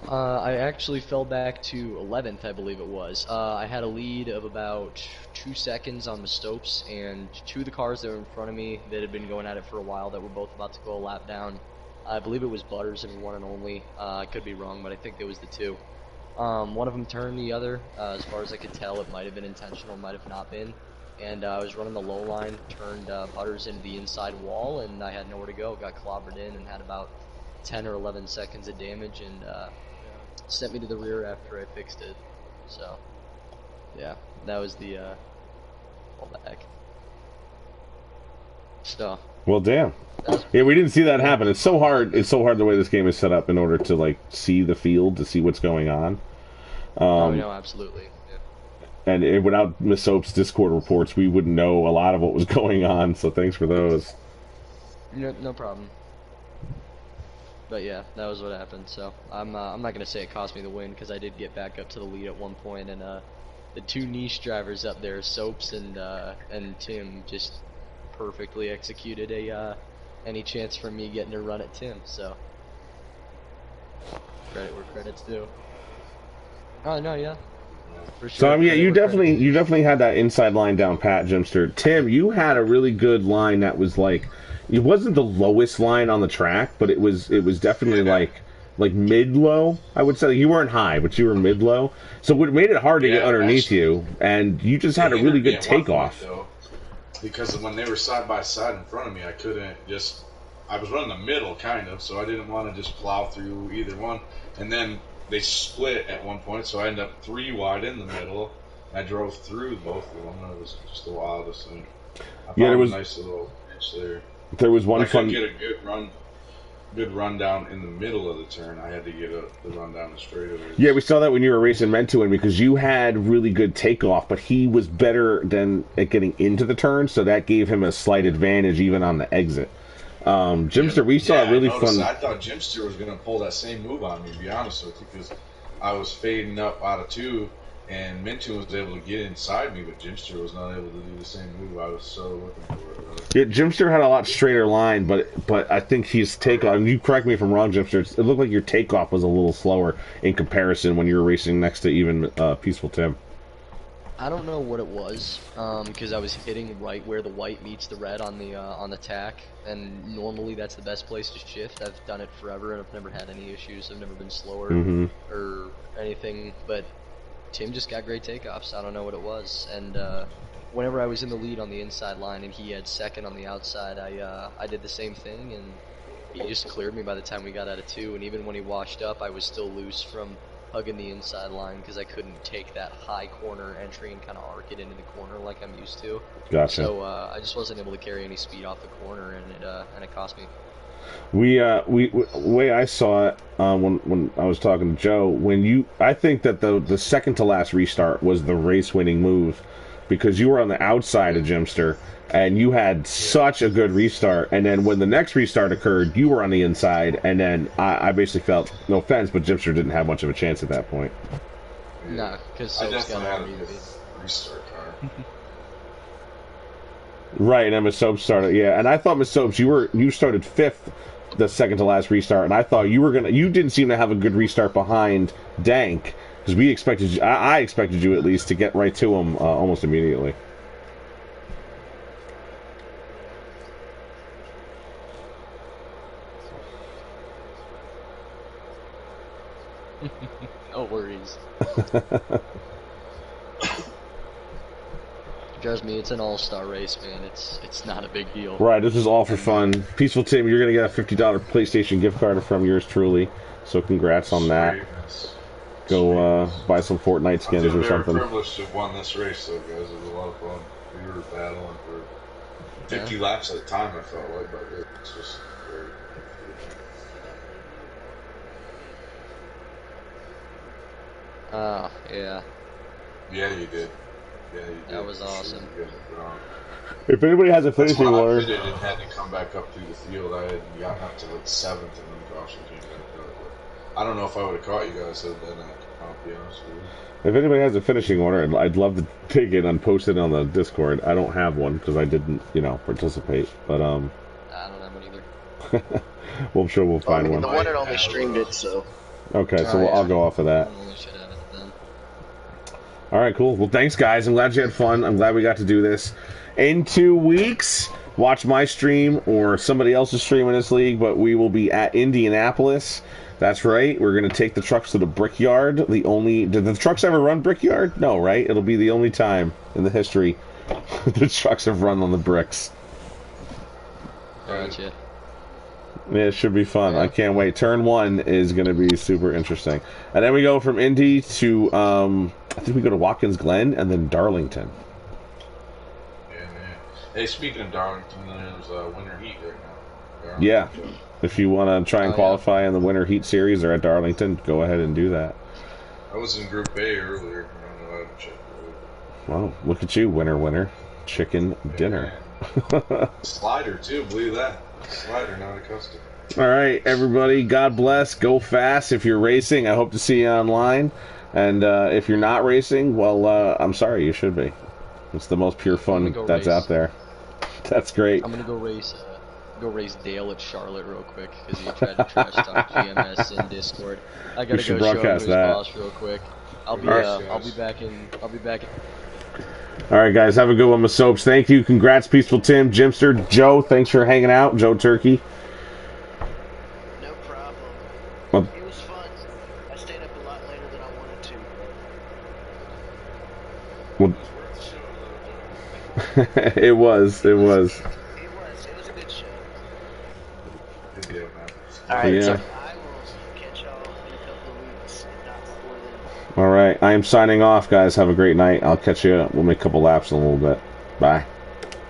I actually fell back to 11th, I believe it was. I had a lead of about 2 seconds on the Stopes, and 2 of the cars that were in front of me that had been going at it for a while that were both about to go a lap down. I believe it was Butters and one and only. I could be wrong, but I think it was the 2. One of them turned the other. As far as I could tell, it might have been intentional, might have not been. And I was running the low line, turned Butters into the inside wall, and I had nowhere to go. Got clobbered in and had about 10 or 11 seconds of damage, and sent me to the rear after I fixed it. So, yeah, that was the fallback. So. Well, damn. Yeah, we didn't see that happen. It's so hard. It's so hard the way this game is set up in order to like see the field, to see what's going on. No, absolutely. Yeah. And without Miss Soap's Discord reports, we wouldn't know a lot of what was going on. So thanks for those. No problem. But yeah, that was what happened. So I'm not gonna say it cost me the win, because I did get back up to the lead at one point, and the 2 niche drivers up there, Soaps and Tim, just perfectly executed a any chance for me getting to run at Tim. So credit where credit's due. Oh no, yeah. For sure. So I mean, yeah, Credit you where credit's due. definitely had that inside line down pat, Jimster. Tim, you had a really good line that was like, it wasn't the lowest line on the track, but it was definitely Yeah. like mid low. I would say you weren't high, but you were mid low. So it made it hard to get Yeah, underneath actually, you, and you just had a They really hindered me good at one point, takeoff. though, because when they were side by side in front of me, I couldn't just. I was running the middle, kind of, so I didn't want to just plow through either one. And then they split at one point, so I ended up 3 wide in the middle. I drove through both of them, and it was just the wildest thing. I Yeah, found there was a nice little pitch there. there was one I couldn't fun. get a good run down in the middle of the turn. I had to get the run down the straightaway. Yeah, we saw that when you were racing Mentoin because you had really good takeoff, but he was better than at getting into the turn, so that gave him a slight advantage even on the exit. Jimster, we saw a really I fun. I thought Jimster was going to pull that same move on me, to be honest with you, because I was fading up out of 2, and Mintu was able to get inside me, but Jimster was not able to do the same move. I was so looking for it. Really. Yeah, Jimster had a lot straighter line, but I think his takeoff. And you correct me if I'm wrong, Jimster. It looked like your takeoff was a little slower in comparison when you were racing next to even Peaceful Tim. I don't know what it was, because I was hitting right where the white meets the red on the tack, and normally that's the best place to shift. I've done it forever, and I've never had any issues. I've never been slower or anything, but Tim just got great takeoffs. I don't know what it was, and whenever I was in the lead on the inside line and he had second on the outside, I did the same thing, and he just cleared me by the time we got out of 2, and even when he washed up, I was still loose from hugging the inside line because I couldn't take that high corner entry and kind of arc it into the corner like I'm used to. Gotcha. So I just wasn't able to carry any speed off the corner, and it cost me. We way I saw it when I was talking to Joe, I think that the second to last restart was the race winning move because you were on the outside of Jimster and you had such a good restart, and then when the next restart occurred you were on the inside, and then I basically felt, no offense, but Jimster didn't have much of a chance at that point. Nah, because I Soap's definitely got had on me to be. a restart car. Right, and Miss Soaps started, yeah, and I thought Miss Soaps, you started 5th the second to last restart, and I thought you didn't seem to have a good restart behind Dank because we expected you, I expected you at least to get right to him almost immediately. No worries. Trust me, it's an all-star race, man. It's not a big deal. Right, this is all for fun. Peaceful Tim, you're gonna get a $50 PlayStation gift card from yours truly. So congrats on that. Go buy some Fortnite skins or something. I feel very privileged to have won this race, though, guys. It was a lot of fun. We were battling for 50 laps at a time. I felt like, but it's just great. Yeah. Yeah, you did. Yeah, you did. That was awesome. If anybody has a That's finishing when I order, pitted and had to come back up through the field. I had gotten up to like 7th, and then caution came back up. But I don't know if I would have caught you guys, so then I'll be honest with you. if anybody has a finishing order, I'd love to take it and post it on the Discord. I don't have one because I didn't, participate. But I don't have one either. well, I'm sure we'll find one. The one that only streamed it, so. Okay, so I'll go off of that. We should have it then. All right, cool. Well, thanks, guys. I'm glad you had fun. I'm glad we got to do this. In 2 weeks, watch my stream or somebody else's stream in this league, but we will be at Indianapolis. That's right. We're going to take the trucks to the Brickyard. Did the trucks ever run Brickyard? No, right? It'll be the only time in the history the trucks have run on the bricks. Gotcha. Yeah, it should be fun. I can't wait. Turn 1 is going to be super interesting. And then we go from Indy to, I think we go to Watkins Glen and then Darlington. Yeah, man. Hey, speaking of Darlington, there's winter heat right now. Yeah. If you want to try and qualify in the Winter Heat Series or at Darlington, go ahead and do that. I was in Group A earlier. I don't know how to check it. Well, look at you, winner. Chicken dinner. Slider, too. Believe that. Slider, not a custom. All right, everybody. God bless. Go fast. If you're racing, I hope to see you online. And if you're not racing, well, I'm sorry. You should be. It's the most pure fun that's out there. That's great. I'm going to go race go race Dale at Charlotte real quick because he tried to trash talk GMS in Discord. I gotta should go show him broadcast his that. boss real quick. I'll be back in. All right, guys, have a good one with Soaps. Thank you. Congrats, Peaceful Tim, Jimster, Joe. Thanks for hanging out, Joe Turkey. No problem. Well, It was fun. I stayed up a lot later than I wanted to. well, it was. It was a good show. Good deal, man. Alright, Yeah. so I will catch y'all in a couple of weeks, if not before then. All right, I am signing off, guys. Have a great night. I'll catch you. We'll make a couple laps in a little bit. Bye.